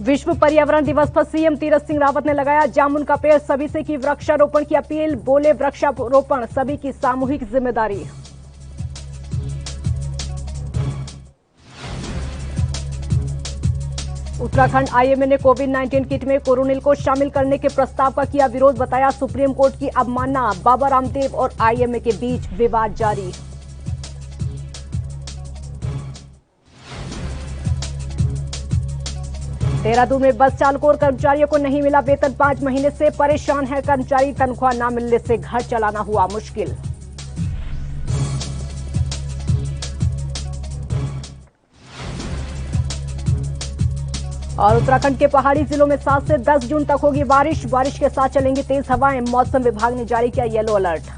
विश्व पर्यावरण दिवस पर सीएम तीरथ सिंह रावत ने लगाया जामुन का पेड़, सभी से की वृक्षारोपण की अपील। बोले वृक्षारोपण सभी की सामूहिक जिम्मेदारी। उत्तराखंड आईएमए ने कोविड-19 किट में कोरोनिल को शामिल करने के प्रस्ताव का किया विरोध, बताया सुप्रीम कोर्ट की अवमानना। बाबा रामदेव और आईएमए के बीच विवाद जारी। देहरादून में बस चालकों और कर्मचारियों को नहीं मिला वेतन, 5 महीने से परेशान है कर्मचारी, तनख्वाह न मिलने से घर चलाना हुआ मुश्किल। और उत्तराखंड के पहाड़ी जिलों में 7 से 10 जून तक होगी बारिश, बारिश के साथ चलेंगी तेज हवाएं, मौसम विभाग ने जारी किया येलो अलर्ट।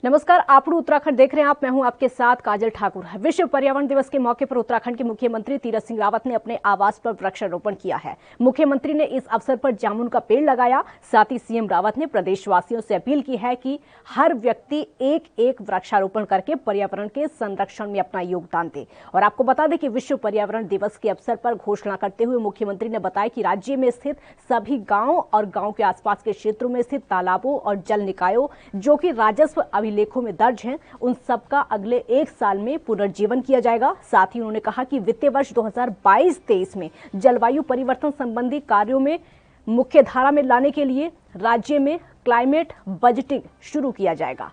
नमस्कार, आपड़ू उत्तराखंड देख रहे हैं आप। मैं हूं आपके साथ काजल ठाकुर। विश्व पर्यावरण दिवस के मौके पर उत्तराखंड के मुख्यमंत्री तीरथ सिंह रावत ने अपने आवास पर वृक्षारोपण किया है। मुख्यमंत्री ने इस अवसर पर जामुन का पेड़ लगाया। साथ ही सीएम रावत ने प्रदेशवासियों से अपील की है कि हर व्यक्ति एक एक वृक्षारोपण करके पर्यावरण के संरक्षण में अपना योगदान दे। और आपको बता दें कि विश्व पर्यावरण दिवस के अवसर पर घोषणा करते हुए मुख्यमंत्री ने बताया कि राज्य में स्थित सभी गांव और गांव के आसपास के क्षेत्रों में स्थित तालाबों और जल निकायों जो कि राजस्व अभिलेखों में दर्ज हैं, उन सबका अगले 1 साल में पुनर्जीवन किया जाएगा। साथ ही उन्होंने कहा कि वित्तीय वर्ष 2022-23 में जलवायु परिवर्तन संबंधी कार्यों में मुख्य धारा में लाने के लिए राज्य में क्लाइमेट बजटिंग शुरू किया जाएगा।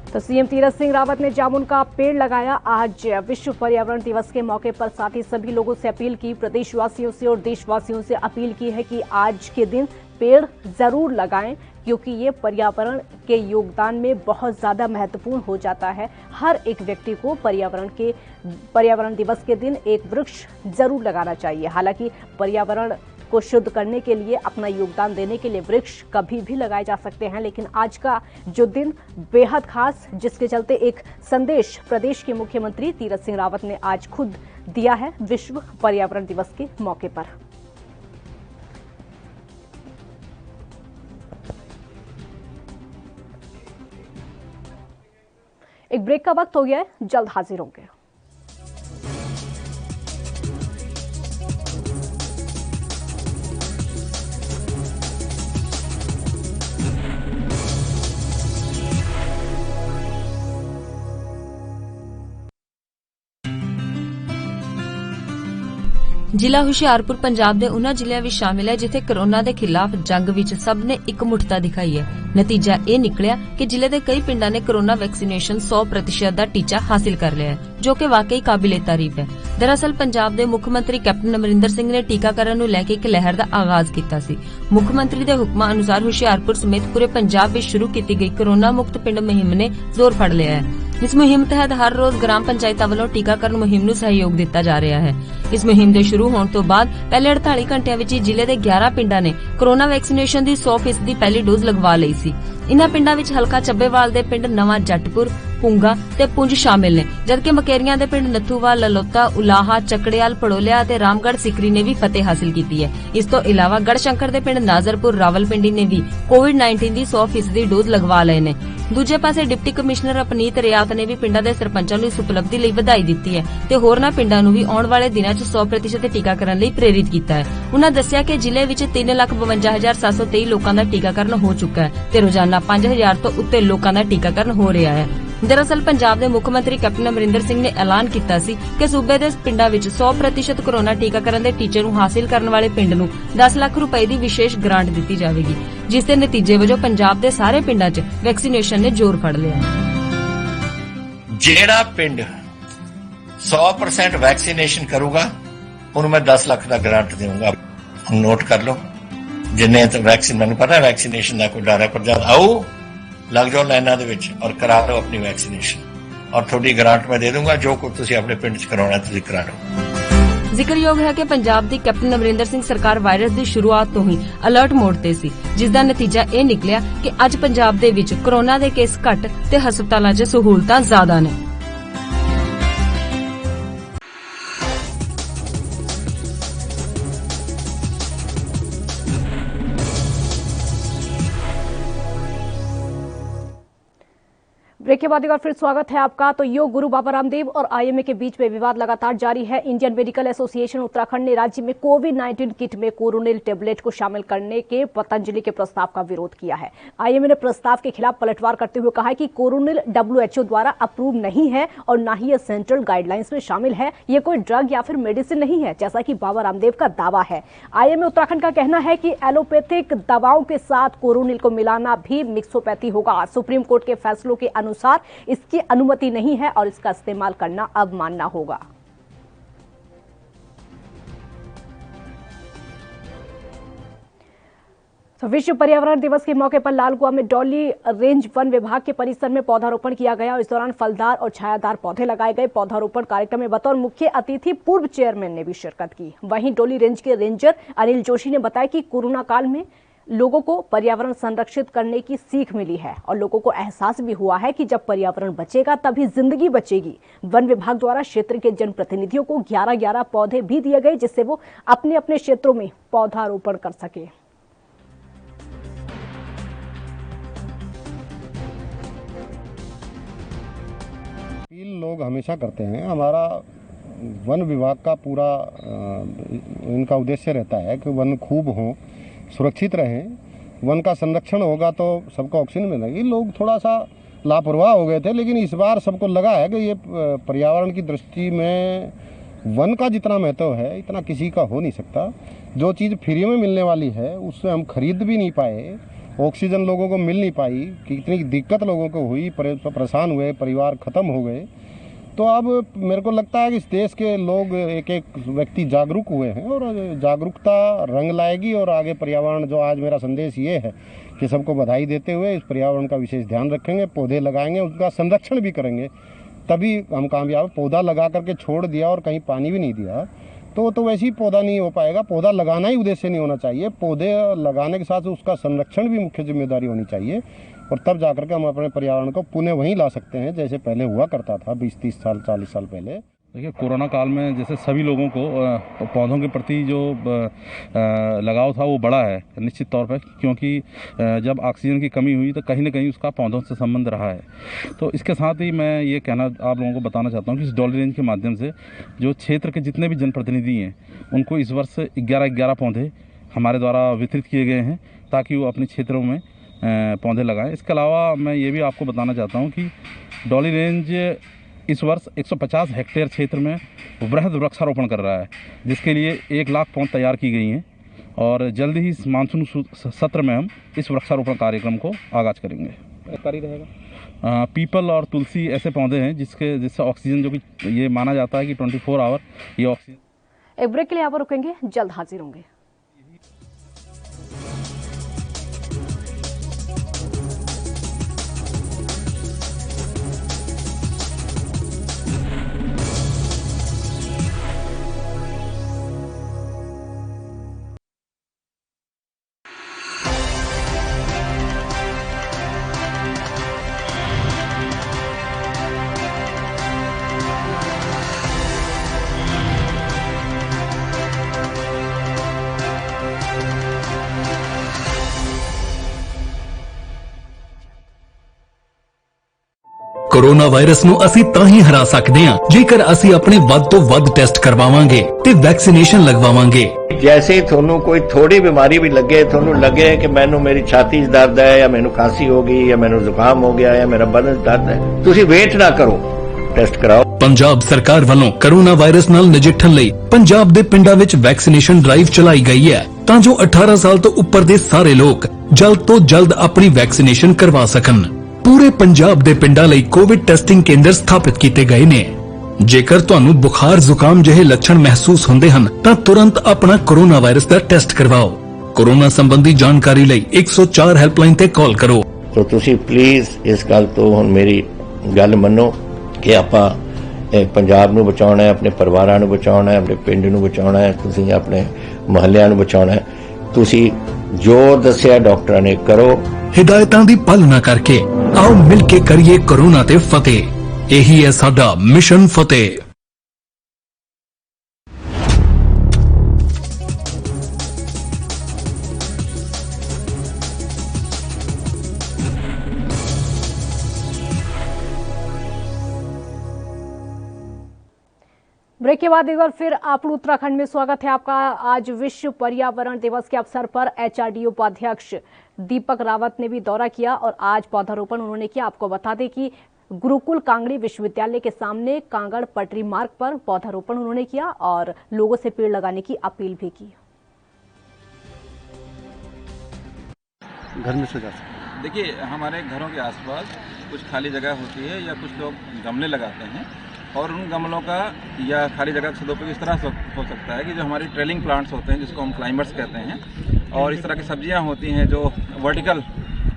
तो सीएम तीरथ सिंह रावत ने जामुन का पेड़ लगाया आज विश्व पर्यावरण दिवस के मौके पर। साथ ही सभी लोगों से अपील की, प्रदेशवासियों से और देशवासियों से अपील की है कि आज के दिन पेड़ जरूर लगाएं, क्योंकि ये पर्यावरण के योगदान में बहुत ज्यादा महत्वपूर्ण हो जाता है। हर एक व्यक्ति को पर्यावरण दिवस के दिन एक वृक्ष जरूर लगाना चाहिए। हालांकि पर्यावरण को शुद्ध करने के लिए, अपना योगदान देने के लिए वृक्ष कभी भी लगाए जा सकते हैं, लेकिन आज का जो दिन बेहद खास, जिसके चलते एक संदेश प्रदेश के मुख्यमंत्री तीरथ सिंह रावत ने आज खुद दिया है विश्व पर्यावरण दिवस के मौके पर। एक ब्रेक का वक्त हो गया है, जल्द हाजिर होंगे। ਜ਼ਿਲ੍ਹਾ ਹੁਸ਼ਿਆਰਪੁਰ ਪੰਜਾਬ ਦੇ ਉਹਨਾਂ ਜ਼ਿਲ੍ਹਿਆਂ ਵਿੱਚ ਸ਼ਾਮਿਲ ਹੈ ਜਿੱਥੇ ਕੋਰੋਨਾ ਦੇ ਖਿਲਾਫ ਜੰਗ ਵਿੱਚ ਸਭ ਨੇ ਇਕਮੁੱਠਤਾ ਦਿਖਾਈ ਹੈ। ਨਤੀਜਾ ਇਹ ਨਿਕਲਿਆ ਕਿ ਜ਼ਿਲ੍ਹੇ ਦੇ ਕਈ ਪਿੰਡਾਂ ਨੇ ਕੋਰੋਨਾ ਵੈਕਸੀਨੇਸ਼ਨ 100% ਦਾ ਟੀਚਾ ਹਾਸਿਲ ਕਰ ਲਿਆ ਹੈ, ਜੋ ਕਿ ਵਾਕਈ ਕਾਬਿਲੇ ਤਾਰੀਫ ਹੈ। ਦਰਅਸਲ ਪੰਜਾਬ ਦੇ ਮੁੱਖ ਮੰਤਰੀ ਕੈਪਟਨ ਅਮਰਿੰਦਰ ਸਿੰਘ ਨੇ ਟੀਕਾਕਰਨ ਨੂੰ ਲੈ ਕੇ ਇੱਕ ਲਹਿਰ ਦਾ ਆਗਾਜ਼ ਕੀਤਾ ਸੀ। ਮੁੱਖ ਮੰਤਰੀ ਦੇ ਹੁਕਮਾਂ ਅਨੁਸਾਰ ਹੁਸ਼ਿਆਰਪੁਰ ਸਮੇਤ ਪੂਰੇ ਪੰਜਾਬ ਵਿੱਚ ਸ਼ੁਰੂ ਕੀਤੀ ਗਈ ਕੋਰੋਨਾ ਮੁਕਤ ਪਿੰਡ ਮੁਹਿੰਮ ਨੇ ਜ਼ੋਰ ਫੜ ਲਿਆ ਹੈ। इस मुहिम तहत हर रोज ग्राम पंचायतों वालों टीकाकरण मुहिम नूं सहयोग दिता जा रहा है। इस मुहिम के शुरू होने तो बाद पहले 48 घंटिया विच जिले के 11 पिंडां ने कोरोना वैक्सीनेशन की 100% पहली डोज लगवा ली सी। इन्हां पिंडां विच हलका ਚੱਬੇਵਾਲ ਦੇ पिंड नवां जटपुर, पुंगा ते पुंज शामिल ने, जबकि मकेरियां दे पिंड नथूवाल, ललोता, उलाहा, चकड़ियाल, पड़ोलिया ते रामगढ़ सिकरी ने भी फतेह हासिल की है। इस तो इलावा गढ़शंकर दे पिंड नाजरपुर, रावलपिंडी ने भी कोविड-19 की 100% डोज लगवा लए ने। दूजे पासे डिप्टी कमिश्नर अपनीत रियात ने भी पिंडां दे सरपंचां नूं इस उपलब्धि लई ਵਧਾਈ ਦਿੱਤੀ है ते होरनां पिंडां नूं भी आउण वाले दिनां 'ਚ 100% टीकाकरण लई प्रेरित कीता है। उन्हां दस्सिया कि जिले विच 3,52,723 लोकां दा टीकाकरण हो चुका है ते रोजाना 5,000 ਤੋਂ ਉੱਤੇ ਲੋਕਾਂ ਦਾ ਟੀਕਾਕਰਨ ਹੋ ਰਿਹਾ ਹੈ। दरअसल पंजाब के मुख्य मंत्री कैप्टन अमरिंदर सिंह ने ऐलान किया सी कि सूबे के पिंडां विच 100% कोरोना टीकाकरण के टीचे नूं हासिल करने वाले पिंड नूं 10 लाख रुपए की विशेष ग्रांट दी जाएगी, जिसके नतीजे वजों पंजाब के सारे पिंडां 'ਚ वैक्सीनेशन ने जोर फड़ लिया। जेड़ा पिंड 100% वैक्सीनेशन करूगा उन्हें मैं 10 लाख का ग्रांट दूंगा। नोट कर लो, जिन्हें तो वैक्सीन, मैंने पता वैक्सीनेशन का कोई डर है, पर जब आओ लग जाओ लाइना दे विच और करा लो अपनी वैक्सीनेशन, और थोड़ी ग्रांट मैं दे दूंगा। जो कुछ तुसी अपने पिंड च कराउणा तुसी करा लो। ਜ਼ਿਕਰਯੋਗ ਹੈ ਕਿ ਪੰਜਾਬ ਦੀ ਕੈਪਟਨ ਅਮਰਿੰਦਰ ਸਿੰਘ ਸਰਕਾਰ ਵਾਇਰਸ ਦੀ ਸ਼ੁਰੂਆਤ ਤੋਂ ਹੀ ਅਲਰਟ ਮੋਡ ਤੇ ਸੀ, ਜਿਸ ਦਾ ਨਤੀਜਾ ਇਹ ਨਿਕਲਿਆ ਕਿ ਅੱਜ ਪੰਜਾਬ ਦੇ ਵਿੱਚ ਕੋਰੋਨਾ ਦੇ ਕੇਸ ਘੱਟ ਤੇ ਹਸਪਤਾਲਾਂ 'ਚ ਸਹੂਲਤਾਂ ਜ਼ਿਆਦਾ ਨੇ। ब्रेक के बाद एक बार फिर स्वागत है आपका। तो योग गुरु बाबा रामदेव और आईएमए के बीच में विवाद लगातार जारी है। इंडियन मेडिकल एसोसिएशन उत्तराखंड ने राज्य में कोविड-19 किट में कोरोनिल टेबलेट को शामिल करने के पतंजलि के प्रस्ताव का विरोध किया है। आईएमए ने प्रस्ताव के खिलाफ पलटवार करते हुए कहा है कि कोरोनिल WHO द्वारा अप्रूव नहीं है और न ही ये सेंट्रल गाइडलाइंस में शामिल है। ये कोई ड्रग या फिर मेडिसिन नहीं है, जैसा कि बाबा रामदेव का दावा है। आईएमए उत्तराखंड का कहना है कि एलोपैथिक दवाओं के साथ कोरोनिल को मिलाना भी मिक्सोपैथी होगा। सुप्रीम कोर्ट के फैसलों के अनुसार इसकी अनुमति नहीं है और इसका इस्तेमाल करना अब मानना होगा। तो विश्व पर्यावरण दिवस के मौके पर लालकुआ में डॉली रेंज वन विभाग के परिसर में पौधारोपण किया गया और इस दौरान फलदार और छायादार पौधे लगाए गए। पौधारोपण कार्यक्रम में बतौर मुख्य अतिथि पूर्व चेयरमैन ने भी शिरकत की। वहीं डॉली रेंज के रेंजर अनिल जोशी ने बताया कि कोरोना काल में लोगों को पर्यावरण संरक्षित करने की सीख मिली है और लोगों को एहसास भी हुआ है कि जब पर्यावरण बचेगा तभी जिंदगी बचेगी। वन विभाग द्वारा क्षेत्र के जनप्रतिनिधियों को 11-11 पौधे भी दिए गए, जिससे वो अपने अपने क्षेत्रों में पौधारोपण कर सके। अपील लोग हमेशा करते हैं। हमारा वन विभाग का पूरा इनका उद्देश्य रहता है कि वन खूब हों, सुरक्षित रहें। वन का संरक्षण होगा तो सबको ऑक्सीजन मिलेगी। लोग थोड़ा सा लापरवाह हो गए थे, लेकिन इस बार सबको लगा है कि ये पर्यावरण की दृष्टि में वन का जितना महत्व है इतना किसी का हो नहीं सकता। जो चीज़ फ्री में मिलने वाली है उससे हम खरीद भी नहीं पाए, ऑक्सीजन लोगों को मिल नहीं पाई, कितनी दिक्कत लोगों को हुई, परेशान हुए, परिवार ख़त्म हो गए। तो अब मेरे को लगता है कि इस देश के लोग एक एक व्यक्ति जागरूक हुए हैं और जागरूकता रंग लाएगी और आगे पर्यावरण, जो आज मेरा संदेश ये है कि सबको बधाई देते हुए इस पर्यावरण का विशेष ध्यान रखेंगे, पौधे लगाएंगे, उसका संरक्षण भी करेंगे, तभी हम कामयाब। पौधा लगा करके छोड़ दिया और कहीं पानी भी नहीं दिया तो वैसे ही पौधा नहीं हो पाएगा। पौधा लगाना ही उद्देश्य नहीं होना चाहिए, पौधे लगाने के साथ उसका संरक्षण भी मुख्य जिम्मेदारी होनी चाहिए और तब जाकर के हम अपने पर्यावरण को पुनः वहीं ला सकते हैं जैसे पहले हुआ करता था 20-30 साल 40 साल पहले। देखिए, कोरोना काल में जैसे सभी लोगों को पौधों के प्रति जो लगाव था वो बढ़ा है निश्चित तौर पर, क्योंकि जब ऑक्सीजन की कमी हुई तो कहीं ना कहीं उसका पौधों से संबंध रहा है। तो इसके साथ ही मैं ये कहना आप लोगों को बताना चाहता हूँ कि इस डॉली रेंज के माध्यम से जो क्षेत्र के जितने भी जनप्रतिनिधि हैं उनको इस वर्ष 11-11 पौधे हमारे द्वारा वितरित किए गए हैं ताकि वो अपने क्षेत्रों में पौधे लगाएं। इसके अलावा मैं ये भी आपको बताना चाहता हूँ कि डॉली रेंज इस वर्ष 150 हेक्टेयर क्षेत्र में वृहद वृक्षारोपण कर रहा है, जिसके लिए 1 लाख पौध तैयार की गई हैं और जल्द ही इस मानसून सत्र में हम इस वृक्षारोपण कार्यक्रम को आगाज करेंगे। कार्य रहेगा। पीपल और तुलसी ऐसे पौधे हैं जिससे ऑक्सीजन, जो कि ये माना जाता है कि 24 आवर ये ऑक्सीजन। एक ब्रेक के लिए यहाँ पर रुकेंगे, जल्द हाजिर होंगे। कोरोना वायरस ਨੂੰ ਅਸੀਂ ਤਾਂ ਹੀ ਹਰਾ ਸਕਦੇ ਹਾਂ ਜੇਕਰ ਅਸੀਂ ਆਪਣੇ ਵੱਧ ਤੋਂ ਵੱਧ ਟੈਸਟ ਕਰਵਾਵਾਂਗੇ ਤੇ ਵੈਕਸੀਨੇਸ਼ਨ ਲਗਵਾਵਾਂਗੇ। जैसे ही थोनू कोई थोड़ी बीमारी भी लगे, थोनू लगे कि मैनू मेरी छाती च दर्द है या मैनू खांसी हो गई या मैनू जुकाम हो गया या मेरा बदन दर्द है, तुसी वेट ना करो, टेस्ट कराओ। ਪੰਜਾਬ ਸਰਕਾਰ ਵੱਲੋਂ ਕੋਰੋਨਾ ਵਾਇਰਸ ਨਾਲ ਨਜਿੱਠਣ ਲਈ ਪੰਜਾਬ ਦੇ ਪਿੰਡਾਂ ਵਿੱਚ ਵੈਕਸੀਨੇਸ਼ਨ ਡਰਾਈਵ ਚਲਾਈ ਗਈ ਹੈ ਤਾਂ ਜੋ 18 ਸਾਲ ਤੋਂ ਉੱਪਰ ਦੇ ਸਾਰੇ ਲੋਕ ਜਲਦ ਤੋਂ ਜਲਦ ਆਪਣੀ ਵੈਕਸੀਨੇਸ਼ਨ ਕਰਵਾ ਸਕਣ। ਪੂਰੇ ਪੰਜਾਬ ਦੇ ਪਿੰਡਾਂ ਲਈ ਕੋਵਿਡ ਟੈਸਟਿੰਗ ਕੇਂਦਰ ਸਥਾਪਿਤ ਕੀਤੇ ਗਏ ਨੇ। ਜੇਕਰ ਤੁਹਾਨੂੰ ਬੁਖਾਰ ਜ਼ੁਕਾਮ ਜਿਹੇ ਲੱਛਣ ਮਹਿਸੂਸ ਹੁੰਦੇ ਹਨ ਤਾਂ ਤੁਰੰਤ ਆਪਣਾ ਕੋਰੋਨਾ ਵਾਇਰਸ ਦਾ ਟੈਸਟ ਕਰਵਾਓ। ਕੋਰੋਨਾ ਸੰਬੰਧੀ ਜਾਣਕਾਰੀ ਲਈ 104 ਹੈਲਪਲਾਈਨ ਤੇ ਕਾਲ ਕਰੋ। तो तुसी प्लीज इस गल तो हुण मेरी गल मनो कि आपां ਪੰਜਾਬ ਨੂੰ ਬਚਾਉਣਾ ਹੈ, ਆਪਣੇ ਪਰਿਵਾਰਾਂ ਨੂੰ ਬਚਾਉਣਾ ਹੈ, ਆਪਣੇ ਪਿੰਡ ਨੂੰ ਬਚਾਉਣਾ ਹੈ, ਤੁਸੀਂ ਆਪਣੇ ਮੁਹੱਲਿਆਂ ਨੂੰ ਬਚਾਉਣਾ ਹੈ। ਤੁਸੀਂ ਜੋ ਦੱਸਿਆ ਡਾਕਟਰਾਂ ਨੇ ਕਰੋ। ਹਿਦਾਇਤਾਂ ਦੀ ਪਾਲਣਾ ਕਰਕੇ ਆਓ ਮਿਲ ਕੇ ਕਰੀਏ ਕੋਰੋਨਾ ਤੇ ਫਤਿਹ। ਇਹੀ ਹੈ ਸਾਡਾ ਮਿਸ਼ਨ ਫਤਿਹ। ब्रेक के बाद एक बार फिर आपू उत्तराखंड में स्वागत है आपका। आज विश्व पर्यावरण दिवस के अवसर पर एचआरडीए उपाध्यक्ष दीपक रावत ने भी दौरा किया और आज पौधारोपण उन्होंने किया। आपको बता दें कि गुरुकुल कांगड़ी विश्वविद्यालय के सामने कांगड़ पटरी मार्ग पर पौधारोपण उन्होंने किया और लोगों से पेड़ लगाने की अपील भी की। घर में सजा सकते। देखिए, हमारे घरों के आसपास कुछ खाली जगह होती है या कुछ लोग गमले लगाते हैं और उन गमलों का या खाली जगह का सदुपयोग इस तरह से हो सकता है कि जो हमारी ट्रेलिंग प्लांट्स होते हैं जिसको हम क्लाइंबर्स कहते हैं और इस तरह की सब्जियां होती हैं जो वर्टिकल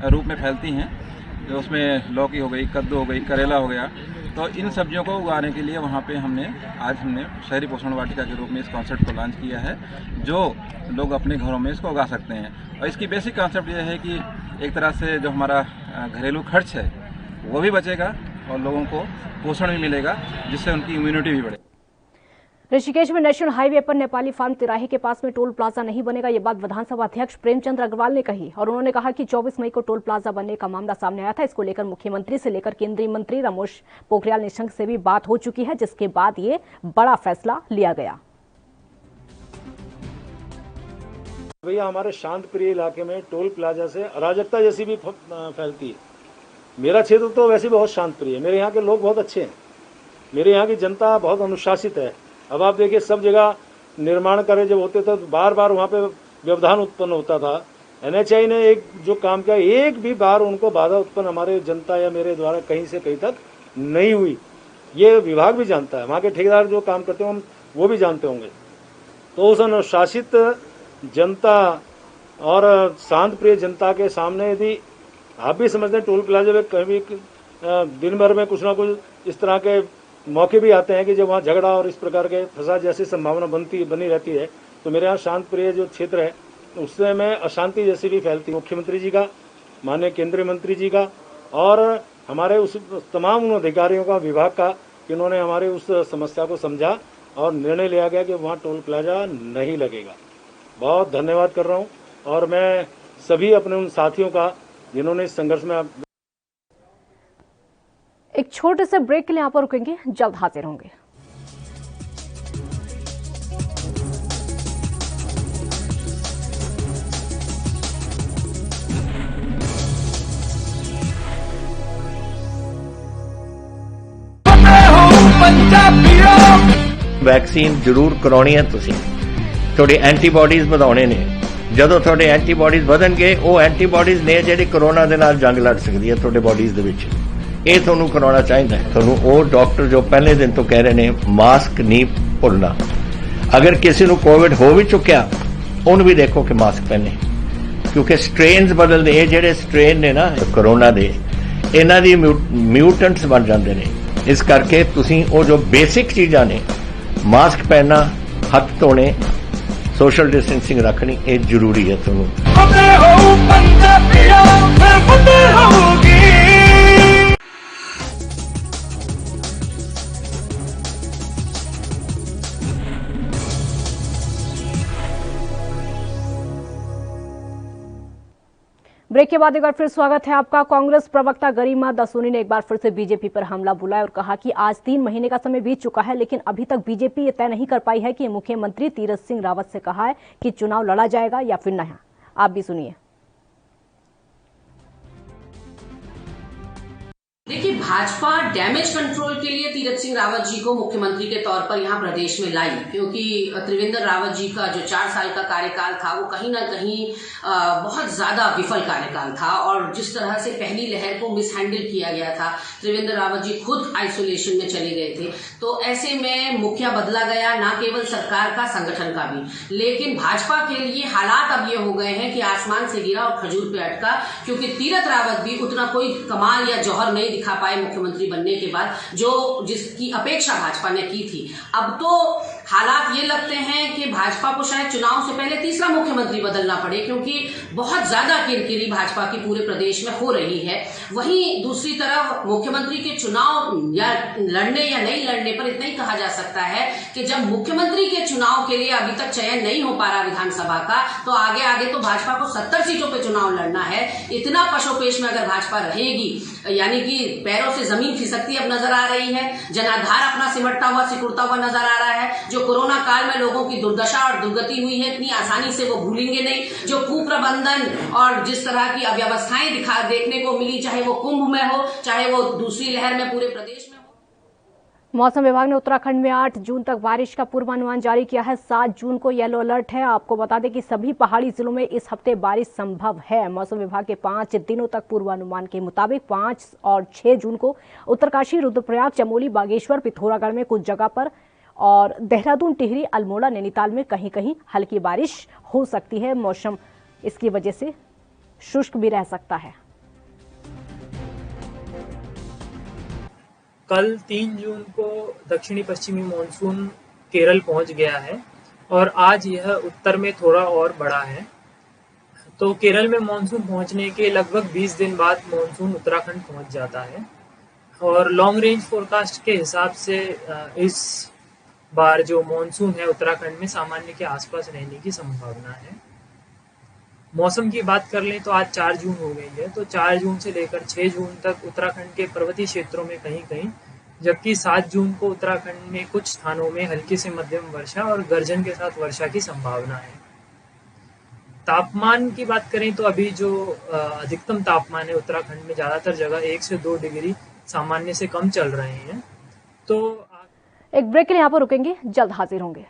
रूप में फैलती हैं, जो उसमें लौकी हो गई, कद्दू हो गई, करेला हो गया, तो इन सब्जियों को उगाने के लिए वहाँ पे आज हमने शहरी पोषण वाटिका के रूप में इस कॉन्सेप्ट को लॉन्च किया है जो लोग अपने घरों में इसको उगा सकते हैं। और इसकी बेसिक कॉन्सेप्ट ये है कि एक तरह से जो हमारा घरेलू खर्च है वो भी बचेगा और लोगों को पोषण भी मिलेगा जिससे उनकी इम्यूनिटी भी बढ़े। ऋषिकेश में नेशनल हाईवे पर नेपाली फार्म तिराही के पास में टोल प्लाजा नहीं बनेगा, ये बात विधानसभा अध्यक्ष प्रेमचंद अग्रवाल ने कही और उन्होंने कहा कि 24 मई को टोल प्लाजा बनने का मामला सामने आया था। इसको लेकर मुख्यमंत्री से लेकर केंद्रीय मंत्री रमेश पोखरियाल निशंक से भी बात हो चुकी है, जिसके बाद ये बड़ा फैसला लिया गया। भैया, हमारे शांत प्रिय इलाके में टोल प्लाजा से अराजकता जैसी भी फैलती है। मेरा क्षेत्र तो वैसे बहुत शांत प्रिय है, मेरे यहाँ के लोग बहुत अच्छे हैं, मेरे यहाँ की जनता बहुत अनुशासित है। अब आप देखिए, सब जगह निर्माण कार्य जब होते थे तो बार बार वहाँ पे व्यवधान उत्पन्न होता था। एनएचआई ने एक जो काम किया, एक भी बार उनको बाधा उत्पन्न हमारे जनता या मेरे द्वारा कहीं से कहीं तक नहीं हुई। ये विभाग भी जानता है, वहाँ के ठेकेदार जो काम करते हैं वो भी जानते होंगे। तो उस अनुशासित जनता और शांत प्रिय जनता के सामने यदि आप भी समझते हैं टोल प्लाजा में कभी दिन भर में कुछ ना कुछ इस तरह के मौके भी आते हैं कि जब वहाँ झगड़ा और इस प्रकार के फसाद जैसी संभावना बनी रहती है, तो मेरे यहाँ शांत प्रिय जो क्षेत्र है उससे में अशांति जैसी भी फैलती है। मुख्यमंत्री जी का, माननीय केंद्रीय मंत्री जी का और हमारे उस तमाम उन अधिकारियों का, विभाग का, कि उन्होंने हमारे उस समस्या को समझा और निर्णय लिया गया कि वहाँ टोल प्लाजा नहीं लगेगा। बहुत धन्यवाद कर रहा हूँ और मैं सभी अपने उन साथियों का जिन्होंने इस संघर्ष में। एक छोटे से ब्रेक के लिए यहाँ पर रुकेंगे, जल्द हाजिर होंगे। वैक्सीन जरूर करानी है, तुसी थोड़े एंटीबॉडीज ਵਧਾਉਣੇ ਨੇ। ਜਦੋਂ ਤੁਹਾਡੇ ਐਂਟੀਬਾਡੀਜ਼ ਵਧਣਗੇ, ਉਹ ਐਂਟੀਬਾਡੀਜ਼ ਨੇ ਜਿਹੜੀ ਕੋਰੋਨਾ ਦੇ ਨਾਲ ਜੰਗ ਲੜ ਸਕਦੀ ਹੈ ਤੁਹਾਡੇ ਬਾਡੀਜ਼ ਦੇ ਵਿੱਚ। ਇਹ ਤੁਹਾਨੂੰ ਕਰਾਉਣਾ ਚਾਹੀਦਾ ਹੈ। ਤੁਹਾਨੂੰ ਉਹ ਡਾਕਟਰ ਜੋ ਪਹਿਲੇ ਦਿਨ ਤੋਂ ਕਹਿ ਰਹੇ ਨੇ ਮਾਸਕ ਨਹੀਂ ਭੁੱਲਣਾ। ਅਗਰ ਕਿਸੇ ਨੂੰ ਕੋਵਿਡ ਹੋ ਵੀ ਚੁੱਕਿਆ, ਉਹਨੂੰ ਵੀ ਦੇਖੋ ਕਿ ਮਾਸਕ ਪਹਿਨੇ, ਕਿਉਂਕਿ ਸਟ੍ਰੇਨਸ ਬਦਲਦੇ। ਇਹ ਜਿਹੜੇ ਸਟ੍ਰੇਨ ਨੇ ਨਾ ਕੋਰੋਨਾ ਦੇ, ਇਹਨਾਂ ਦੀ ਮਿਊਟੈਂਟਸ ਬਣ ਜਾਂਦੇ ਨੇ। ਇਸ ਕਰਕੇ ਤੁਸੀਂ ਉਹ ਜੋ ਬੇਸਿਕ ਚੀਜ਼ਾਂ ਨੇ, ਮਾਸਕ ਪਹਿਨਣਾ, ਹੱਥ ਧੋਣੇ, सोशल डिस्टेंसिंग रखनी ये जरूरी है। ਤੁਹਾਨੂੰ ब्रेक के बाद एक बार फिर स्वागत है आपका। कांग्रेस प्रवक्ता गरिमा दसोनी ने एक बार फिर से बीजेपी पर हमला बोला और कहा कि आज 3 महीने का समय बीत चुका है, लेकिन अभी तक बीजेपी ये तय नहीं कर पाई है कि मुख्यमंत्री तीरथ सिंह रावत से कहा है कि चुनाव लड़ा जाएगा या फिर नहीं। आप भी सुनिए। देखिए, भाजपा डैमेज कंट्रोल के लिए तीरथ सिंह रावत जी को मुख्यमंत्री के तौर पर यहाँ प्रदेश में लाई, क्योंकि त्रिवेंद्र रावत जी का जो 4 साल का कार्यकाल था वो कहीं ना कहीं बहुत ज्यादा विफल कार्यकाल था और जिस तरह से पहली लहर को मिसहैंडल किया गया था, त्रिवेंद्र रावत जी खुद आइसोलेशन में चले गए थे। तो ऐसे में मुखिया बदला गया, ना केवल सरकार का, संगठन का भी। लेकिन भाजपा के लिए हालात अब ये हो गए हैं कि आसमान से गिरा और खजूर पे अटका, क्योंकि तीरथ रावत भी उतना कोई कमाल या जौहर नहीं दिखा पाए मुख्यमंत्री बनने के बाद, जो जिसकी अपेक्षा भाजपा ने की थी। अब तो हालात ये लगते हैं कि भाजपा को शायद चुनाव से पहले तीसरा मुख्यमंत्री बदलना पड़े, क्योंकि बहुत ज्यादा किरकिरी भाजपा की पूरे प्रदेश में हो रही है। वहीं दूसरी तरफ मुख्यमंत्री के चुनाव या लड़ने या नहीं लड़ने पर इतना ही कहा जा सकता है कि जब मुख्यमंत्री के चुनाव के लिए अभी तक चयन नहीं हो पा रहा विधानसभा का, तो आगे तो भाजपा को 70 सीटों पे चुनाव लड़ना है। इतना पशोपेश में अगर भाजपा रहेगी, यानी कि पैरों से जमीन खिसकती अब नजर आ रही है, जनाधार अपना सिमटता हुआ सिकुड़ता हुआ नजर आ रहा है। जो कोरोना काल में लोगों की दुर्दशा और दुर्गति हुई है, इतनी आसानी से वो भूलेंगे नहीं। जो कुप्रबंधन और जिस तरह की अव्यवस्थाएं देखने को मिली, चाहे वो कुंभ में हो, चाहे वो दूसरी लहर में पूरे प्रदेश में हो। मौसम विभाग ने उत्तराखंड में 8 जून तक बारिश का पूर्वानुमान जारी किया है। 7 जून को येलो अलर्ट है। आपको बता दें कि सभी पहाड़ी जिलों में इस हफ्ते बारिश संभव है। मौसम विभाग के 5 दिनों तक पूर्वानुमान के मुताबिक 5 और 6 जून को उत्तरकाशी, रुद्रप्रयाग, चमोली, बागेश्वर, पिथौरागढ़ में कुछ जगह पर और देहरादून, टिहरी, अल्मोड़ा, नैनीताल में कहीं कहीं हल्की बारिश हो सकती है। मौसम इसकी वजह से शुष्क भी रह सकता है। कल 3 जून को दक्षिणी पश्चिमी मानसून केरल पहुंच गया है और आज यह उत्तर में थोड़ा और बढ़ा है। तो केरल में मानसून पहुंचने के लगभग 20 दिन बाद मानसून उत्तराखंड पहुंच जाता है और लॉन्ग रेंज फोरकास्ट के हिसाब से इस बार जो मानसून है उत्तराखंड में सामान्य के आसपास रहने की संभावना है। मौसम की बात कर लें तो आज 4 जून हो गई है, तो 4 जून से लेकर 6 जून तक उत्तराखंड के पर्वतीय क्षेत्रों में कहीं कहीं, जबकि 7 जून को उत्तराखंड में कुछ स्थानों में हल्की से मध्यम वर्षा और गर्जन के साथ वर्षा की संभावना है। तापमान की बात करें तो अभी जो अधिकतम तापमान है उत्तराखंड में ज्यादातर जगह 1 से 2 डिग्री सामान्य से कम चल रहे हैं। तो एक ब्रेक के लिए यहाँ पर रुकेंगे, जल्द हाजिर होंगे।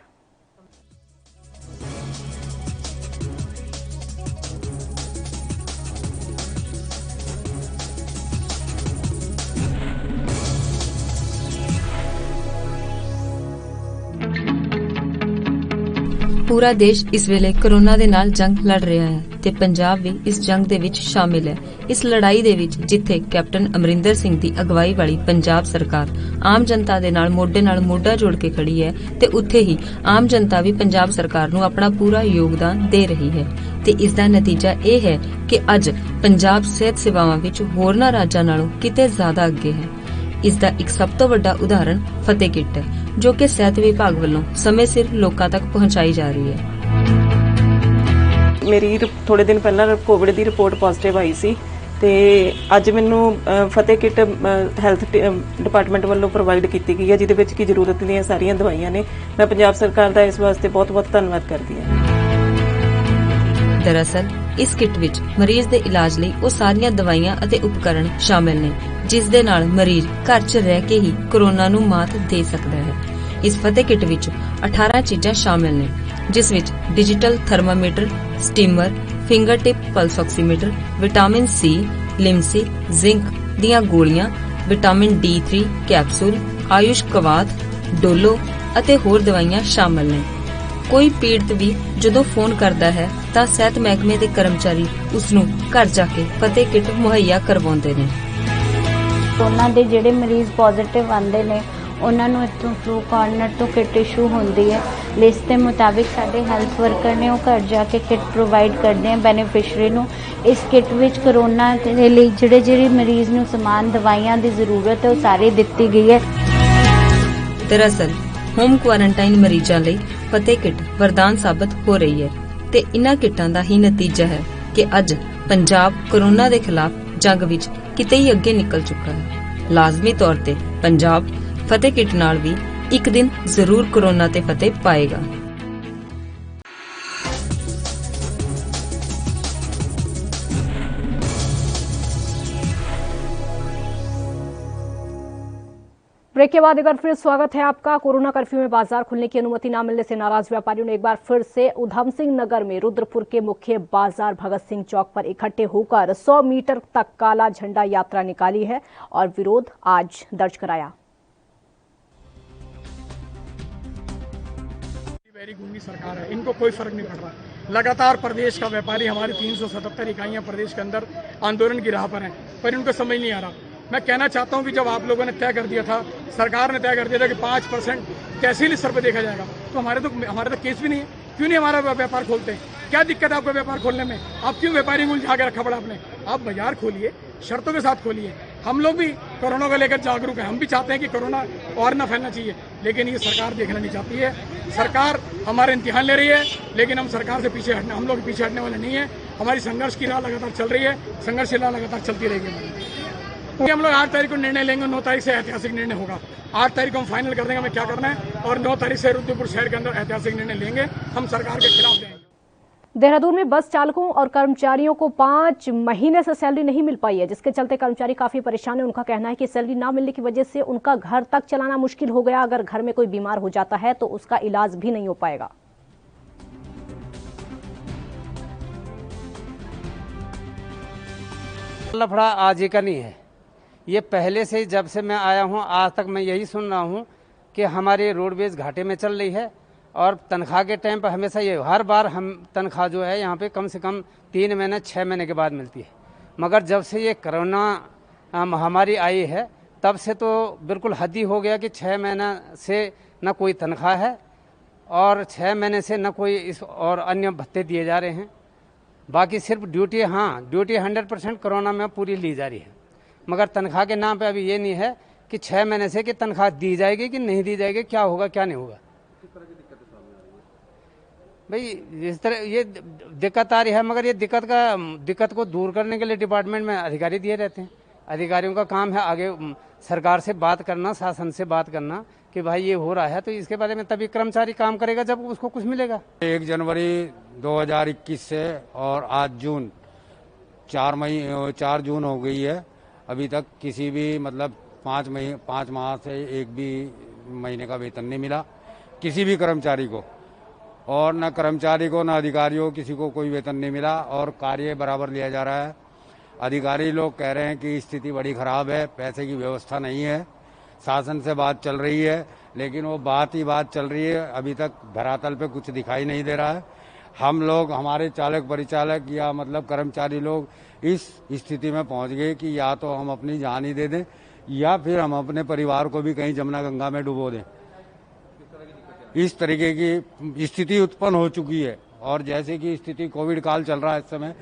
पूरा देश इस वेले कोरोना ਦੇ ਨਾਲ ਜੰਗ ਲੜ ਰਿਹਾ ਹੈ ਤੇ ਪੰਜਾਬ ਵੀ ਇਸ ਜੰਗ ਦੇ ਵਿੱਚ ਸ਼ਾਮਿਲ ਹੈ। ਇਸ ਲੜਾਈ ਦੇ ਵਿੱਚ ਜਿੱਥੇ ਕੈਪਟਨ ਅਮਰਿੰਦਰ ਸਿੰਘ ਦੀ ਅਗਵਾਈ ਵਾਲੀ ਪੰਜਾਬ ਸਰਕਾਰ ਆਮ ਜਨਤਾ ਦੇ ਨਾਲ ਮੋਢਾ ਜੋੜ ਕੇ ਖੜੀ ਹੈ ਤੇ ਉੱਥੇ ਹੀ ਆਮ ਜਨਤਾ ਵੀ ਪੰਜਾਬ ਸਰਕਾਰ ਨੂੰ ਆਪਣਾ ਪੂਰਾ ਯੋਗਦਾਨ ਦੇ ਰਹੀ ਹੈ ਤੇ ਇਸ ਦਾ ਨਤੀਜਾ ਇਹ ਹੈ ਕਿ ਅੱਜ ਪੰਜਾਬ ਸਿਹਤ ਸੇਵਾਵਾਂ ਵਿੱਚ ਹੋਰਨਾਂ ਰਾਜਾਂ ਨਾਲੋਂ ਕਿਤੇ ਜ਼ਿਆਦਾ ਅੱਗੇ ਹੈ। ਇਸ ਦਾ ਇੱਕ ਸਭ ਤੋਂ ਵੱਡਾ ਉਦਾਹਰਣ ਫਤਿਹ ਕਿੱਟ ਹੈ, ਜੋ ਕਿ ਸਿਹਤ ਵਿਭਾਗ ਵੱਲੋਂ ਸਮੇਂ ਸਿਰ ਲੋਕਾਂ ਤੱਕ ਪਹੁੰਚਾਈ ਜਾ ਰਹੀ ਹੈ। ਮੇਰੀ ਥੋੜੇ ਦਿਨ ਪਹਿਲਾਂ ਕੋਵਿਡ ਦੀ ਰਿਪੋਰਟ ਪੋਜ਼ਿਟਿਵ ਆਈ ਸੀ ਤੇ ਅੱਜ ਮੈਨੂੰ ਫਤਿਹ ਕਿੱਟ ਹੈਲਥ ਡਿਪਾਰਟਮੈਂਟ ਵੱਲੋਂ ਪ੍ਰੋਵਾਈਡ ਕੀਤੀ ਗਈ ਹੈ, ਜਿਹਦੇ ਵਿੱਚ ਕੀ ਜ਼ਰੂਰਤ ਦੀਆਂ ਸਾਰੀਆਂ ਦਵਾਈਆਂ ਨੇ। ਮੈਂ ਪੰਜਾਬ ਸਰਕਾਰ ਦਾ ਇਸ ਵਾਸਤੇ ਬਹੁਤ-ਬਹੁਤ ਧੰਨਵਾਦ ਕਰਦੀ ਹਾਂ। ਦਰਅਸਲ ਇਸ ਕਿੱਟ ਵਿੱਚ ਮਰੀਜ਼ ਦੇ ਇਲਾਜ ਲਈ ਉਹ ਸਾਰੀਆਂ ਦਵਾਈਆਂ ਅਤੇ ਉਪਕਰਣ ਸ਼ਾਮਿਲ ਨੇ ਜਿਸ ਦੇ ਨਾਲ ਮਰੀਜ਼ ਘਰ 'ਚ ਰਹਿ ਕੇ ਹੀ ਕੋਰੋਨਾ ਨੂੰ ਮਾਤ ਦੇ ਸਕਦਾ ਹੈ। ਇਸ ਫਤਿਹ ਕਿੱਟ ਵਿੱਚ 18 ਚੀਜ਼ਾਂ ਸ਼ਾਮਿਲ ਨੇ, ਜਿਸ ਵਿੱਚ digital thermometer, steamer, finger tip pulse oximeter, vitamin C, Limcee, zinc ਦੀਆਂ ਗੋਲੀਆਂ, vitamin D3 capsule, Ayush Kwath, Dolo ਅਤੇ ਹੋਰ ਦਵਾਈਆਂ ਸ਼ਾਮਿਲ ਨੇ। ਕੋਈ ਪੀੜਤ ਵੀ ਜਦੋਂ ਫੋਨ ਕਰਦਾ ਹੈ ਤਾਂ ਸਿਹਤ ਮਹਿਕਮੇ ਦੇ ਕਰਮਚਾਰੀ ਉਸ ਨੂੰ ਘਰ ਜਾ ਕੇ ਫਤਿਹ ਕਿੱਟ ਮੁਹੱਈਆ ਕਰਵਾਉਂਦੇ ਨੇ। ਉਹਨਾਂ ਦੇ ਜਿਹੜੇ ਮਰੀਜ਼ ਪੋਜ਼ਿਟਿਵ ਆਉਂਦੇ ਨੇ ਉਹਨਾਂ ਨੂੰ ਇੱਥੋਂ ਫਲੂ ਕਾਰਨਰ ਤੋਂ ਕਿੱਟ ਇਸ਼ੂ ਹੁੰਦੀ ਹੈ। ਲਿਸਟ ਦੇ ਮੁਤਾਬਿਕ ਸਾਡੇ ਹੈਲਥ ਵਰਕਰ ਨੇ ਉਹ ਘਰ ਜਾ ਕੇ ਕਿੱਟ ਪ੍ਰੋਵਾਈਡ ਕਰਦੇ ਆ ਬੈਨੀਫਿਸ਼ਰੀ ਨੂੰ। ਇਸ ਕਿੱਟ ਵਿੱਚ ਕੋਰੋਨਾ ਦੇ ਲਈ ਜਿਹੜੇ ਮਰੀਜ਼ ਨੂੰ ਸਮਾਨ ਦਵਾਈਆਂ ਦੀ ਜ਼ਰੂਰਤ ਹੈ ਉਹ ਸਾਰੀ ਦਿੱਤੀ ਗਈ ਹੈ। ਦਰਅਸਲ ਹੋਮ ਕੁਆਰੰਟਾਈਨ ਮਰੀਜ਼ਾਂ ਲਈ ਫਤਿਹ ਕਿੱਟ ਵਰਦਾਨ ਸਾਬਤ ਹੋ ਰਹੀ ਹੈ ਤੇ ਇਨ੍ਹਾਂ ਕਿੱਟਾਂ ਦਾ ਹੀ ਨਤੀਜਾ ਹੈ ਕਿ ਅੱਜ ਪੰਜਾਬ ਕੋਰੋਨਾ ਦੇ ਖਿਲਾਫ ਜੰਗ ਵਿੱਚ ਕਿਤੇ ਹੀ ਅੱਗੇ ਨਿਕਲ ਚੁੱਕਾ ਹੈ। ਲਾਜ਼ਮੀ ਤੌਰ ਤੇ ਪੰਜਾਬ ਫਤਿਹ ਕਿੱਟ ਨਾਲ ਵੀ ਇੱਕ ਦਿਨ ਜ਼ਰੂਰ ਕੋਰੋਨਾ ਤੇ ਫਤਿਹ ਪਾਏਗਾ। ब्रेक के बाद एक बार फिर स्वागत है आपका। कोरोना कर्फ्यू में बाजार खुलने की अनुमति न मिलने से नाराज व्यापारियों ने एक बार फिर से उधम सिंह नगर में रुद्रपुर के मुख्य बाजार भगत सिंह चौक पर इकट्ठे होकर 100 मीटर तक काला झंडा यात्रा निकाली है और विरोध आज दर्ज कराया। गूंगी सरकार है, इनको कोई फर्क नहीं पड़ रहा। लगातार प्रदेश का व्यापारी हमारे 377 इकाइयां प्रदेश के अंदर आंदोलन की राह पर हैं, पर इनको समझ नहीं आ रहा। मैं कहना चाहता हूं कि जब आप लोगों ने तय कर दिया था, सरकार ने तय कर दिया था कि 5% तहसीली स्तर पर देखा जाएगा, तो हमारे तो केस भी नहीं है। क्यों नहीं हमारा व्यापार खोलते? क्या दिक्कत है आपको व्यापार खोलने में? आप क्यों व्यापारी को उलझा के रखा पड़ा आपने? आप बाजार खोलिए, शर्तों के साथ खोलिए। हम लोग भी कोरोना को लेकर जागरूक हैं, हम भी चाहते हैं कि कोरोना और ना फैलना चाहिए, लेकिन ये सरकार देखना नहीं चाहती है। सरकार हमारे इम्तिहान ले रही है, लेकिन हम सरकार से पीछे हटना, हम लोग पीछे हटने वाले नहीं है। हमारी संघर्ष की राह लगातार चल रही है, संघर्ष की राह लगातार चलती रहेगी। हम लोग 8 तारीख को निर्णय लेंगे, 9 तारीख से ऐतिहासिक निर्णय होगा। 8 तारीख को हम फाइनल कर देंगे हमें क्या करना है, और 9 तारीख से रुद्रपुर शहर के अंदर ऐतिहासिक निर्णय लेंगे, हम सरकार के खिलाफ देंगे। देहरादून में बस चालकों और कर्मचारियों को 5 महीने से सैलरी नहीं मिल पाई है, जिसके चलते कर्मचारी काफी परेशान है। उनका कहना है कि सैलरी ना मिलने की वजह से उनका घर तक चलाना मुश्किल हो गया। अगर घर में कोई बीमार हो जाता है तो उसका इलाज भी नहीं हो पाएगा। लफड़ा आज ही का नहीं है, ये पहले से जब से मैं आया हूँ आज तक मैं यही सुन रहा हूँ कि हमारी रोडवेज घाटे में चल रही है, और तनख्वाह के टाइम पर हमेशा ये हर बार हम तनख्वाह जो है यहाँ पे कम से कम 3 महीने 6 महीने के बाद मिलती है। मगर जब से ये कोरोना महामारी आई है तब से तो बिल्कुल हद ही हो गया कि 6 महीने से न कोई तनख्वाह है और 6 महीने से न कोई इस और अन्य भत्ते दिए जा रहे हैं। बाकी सिर्फ ड्यूटी, हाँ ड्यूटी 100% कोरोना में पूरी ली जा रही है, मगर तनख्वाह के नाम पे अभी ये नहीं है कि 6 महीने से कि तनख्वाह दी जाएगी कि नहीं दी जाएगी, क्या होगा क्या नहीं होगा। भाई इस तरह ये दिक्कत आ रही है, मगर ये दिक्कत को दूर करने के लिए डिपार्टमेंट में अधिकारी दिए रहते हैं। अधिकारियों का काम है आगे सरकार से बात करना, शासन से बात करना कि भाई ये हो रहा है, तो इसके बारे में तभी कर्मचारी काम करेगा जब उसको कुछ मिलेगा। 1 जनवरी 2021 से और आज जून 4 जून हो गई है, अभी तक किसी भी मतलब 5 माह से एक भी महीने का वेतन नहीं मिला किसी भी कर्मचारी को, और न कर्मचारी को न अधिकारियों किसी को कोई वेतन नहीं मिला, और कार्य बराबर लिया जा रहा है। अधिकारी लोग कह रहे हैं कि स्थिति बड़ी खराब है, पैसे की व्यवस्था नहीं है। शासन से बात चल रही है, लेकिन वो बात ही बात चल रही है, अभी तक धरातल पे कुछ दिखाई नहीं दे रहा है। हम लोग, हमारे चालक परिचालक या मतलब कर्मचारी लोग इस स्थिति में पहुंच गए कि या तो हम अपनी जान ही दे दें या फिर हम अपने परिवार को भी कहीं जमुना गंगा में डुबो दें। इस तरीके की स्थिति उत्पन्न हो चुकी है। और जैसे कि स्थिति कोविड काल चल रहा है, इस समय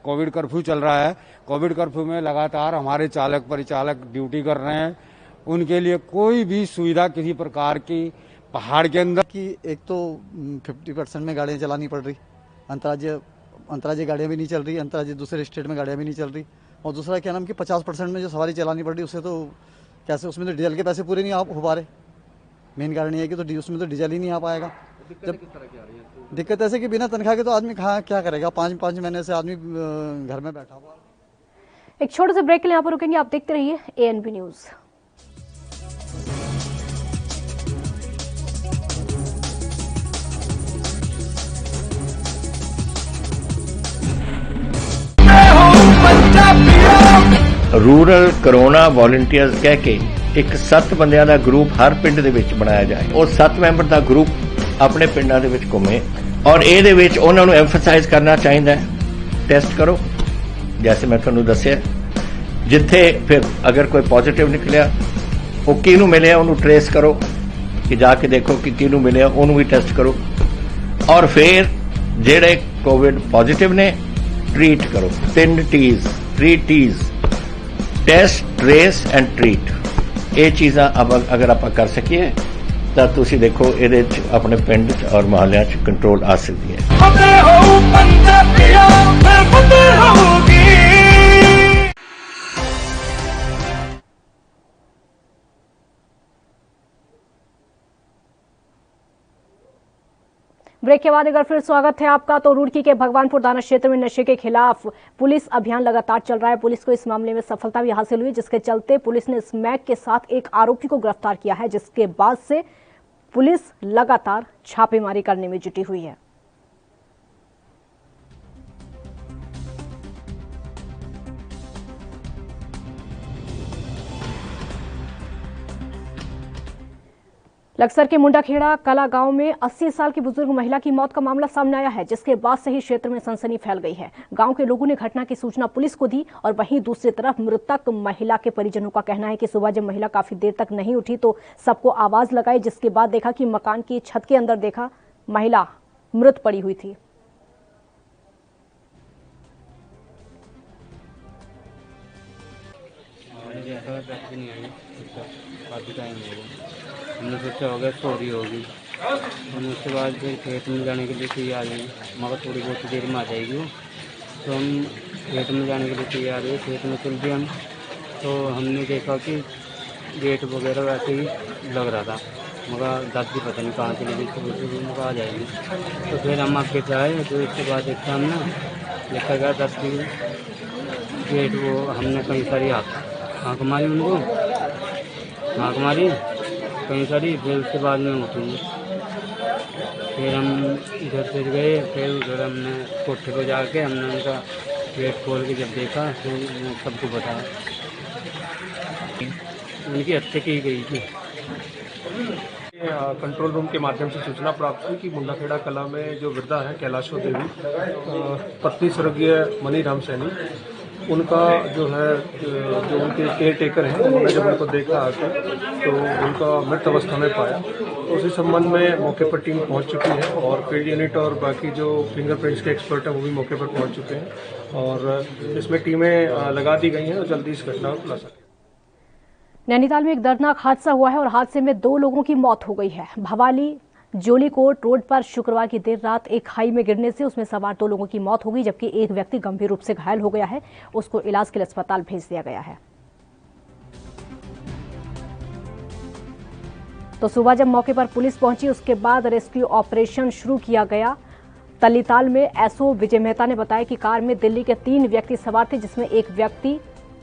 कोविड कर्फ्यू चल रहा है, कोविड कर्फ्यू में लगातार हमारे चालक परिचालक ड्यूटी कर रहे हैं, उनके लिए कोई भी सुविधा किसी प्रकार की पहाड़ के अंदर की एक तो 50% में गाड़ियाँ चलानी पड़ रही, अंतर्राज्यीय गाड़ियाँ भी नहीं चल रही, अंतर्राज्यीय दूसरे स्टेट में गाड़ियाँ भी नहीं चल रही, और दूसरा क्या नाम कि 50% में जो सवारी चलानी पड़ रही उससे तो कैसे, उसमें तो डीजल के पैसे पूरे नहीं हो पा रहे। मेन कारण ये है कि तो उसमें तो डीजल ही नहीं आ पाएगा। जब दिक्कत ऐसे कि बिना तनख्वाह के तो आदमी क्या करेगा, 5 महीने से आदमी घर में बैठा हुआ। एक छोटे से ब्रेक के लिए यहाँ पर रुकेंगे, आप देखते रहिए ANP news. Rural corona volunteers कह के ਇੱਕ 7 ਬੰਦਿਆਂ ਦਾ ਗਰੁੱਪ ਹਰ ਪਿੰਡ ਦੇ ਵਿੱਚ ਬਣਾਇਆ ਜਾਏ। ਉਹ 7 ਮੈਂਬਰ ਦਾ ਗਰੁੱਪ ਆਪਣੇ ਪਿੰਡਾਂ ਦੇ ਵਿੱਚ ਘੁੰਮੇ, ਔਰ ਇਹਦੇ ਵਿੱਚ ਉਹਨਾਂ ਨੂੰ ਐਮਫਸਾਈਜ਼ ਕਰਨਾ ਚਾਹੀਦਾ ਹੈ, ਟੈਸਟ ਕਰੋ ਜੈਸੇ ਮੈਂ ਤੁਹਾਨੂੰ ਦੱਸਿਆ। ਜਿੱਥੇ ਫਿਰ ਅਗਰ ਕੋਈ ਪੋਜ਼ਿਟਿਵ ਨਿਕਲਿਆ ਉਹ ਕਿਹਨੂੰ ਮਿਲਿਆ ਉਹਨੂੰ ਟ੍ਰੇਸ ਕਰੋ, ਕਿ ਜਾ ਕੇ ਦੇਖੋ ਕਿ ਕਿਹਨੂੰ ਮਿਲਿਆ ਉਹਨੂੰ ਵੀ ਟੈਸਟ ਕਰੋ, ਔਰ ਫਿਰ ਜਿਹੜੇ ਕੋਵਿਡ ਪੋਜ਼ਿਟਿਵ ਨੇ ट्रीट करो। 3 T's, 3 T's, test, trace and treat. ये चीज़ां अगर आप कर सकिए तो तुसी देखो ये अपने पिंड और मोहल्ले कंट्रोल आ सकती है। ब्रेक के बाद एक बार फिर स्वागत है आपका। तो रुड़की के भगवानपुर थाना क्षेत्र में नशे के खिलाफ पुलिस अभियान लगातार चल रहा है। पुलिस को इस मामले में सफलता भी हासिल हुई, जिसके चलते पुलिस ने स्मैक के साथ एक आरोपी को गिरफ्तार किया है, जिसके बाद से पुलिस लगातार छापेमारी करने में जुटी हुई है। लक्सर के मुंडाखेड़ा कला गांव में 80 साल की बुजुर्ग महिला की मौत का मामला सामने आया है, जिसके बाद से ही क्षेत्र में सनसनी फैल गई है। गांव के लोगों ने घटना की सूचना पुलिस को दी और वहीं दूसरी तरफ मृतक महिला के परिजनों का कहना है कि सुबह जब महिला काफी देर तक नहीं उठी तो सबको आवाज लगाई, जिसके बाद देखा कि मकान की छत के अंदर देखा महिला मृत पड़ी हुई थी। हमने सोचा हो गया चोरी होगी, हम उसके बाद फिर खेत में जाने के लिए तैयार हुई, मगर थोड़ी बहुत देर में आ जाएगी वो, तो हम खेत में जाने के लिए तैयार हुए। खेत में चल दिए हम, तो हमने देखा कि गेट वगैरह वैसे ही लग रहा था, मगर दादी पता नहीं कहाँ चली गई, सुबह मगर आ जाएगी। तो फिर हम आगे जाए, तो इसके बाद देखा हमने, देखा गया दादी गेट वो हमने कई सारी आँख मारी, उनको आँख मारी कहीं सारी, फिर उसके बाद में उठी। फिर हम इधर से गए, फिर उधर हमने कोठे को जाके हमने उनका गेट खोल के जब देखा फिर सबको बताया, उनकी हत्या की गई थी। कंट्रोल रूम के माध्यम से सूचना प्राप्त हुई कि मुंडाखेड़ा कला में जो वृद्धा है कैलाशो देवी, पत्नी स्वर्गीय मनीराम सैनी, उनका जो है जो उनके केयर टेकर हैं, उन्होंने जब उनको देखा आके तो उनका मृत अवस्था में पाया। तो उसी संबंध में मौके पर टीम पहुंच चुकी है और फील्ड यूनिट और बाकी जो फिंगरप्रिंट्स के एक्सपर्ट हैं वो भी मौके पर पहुंच चुके हैं और इसमें टीमें लगा दी गई हैं और जल्दी इस घटना को खुला सके। नैनीताल में एक दर्दनाक हादसा हुआ है और हादसे में 2 लोगों की मौत हो गई है। भवाली जोलीकोट रोड पर शुक्रवार की देर रात एक खाई में गिरने से उसमें सवार 2 लोगों की मौत हो गई, जबकि एक व्यक्ति गंभीर रूप से घायल हो गया है। उसको इलाज के लिए अस्पताल भेज दिया गया है। तो सुबह जब मौके पर पुलिस पहुंची, उसके बाद रेस्क्यू ऑपरेशन शुरू किया गया। तलीताल में एसओ विजय मेहता ने बताया कि कार में दिल्ली के 3 व्यक्ति सवार थे, जिसमें एक व्यक्ति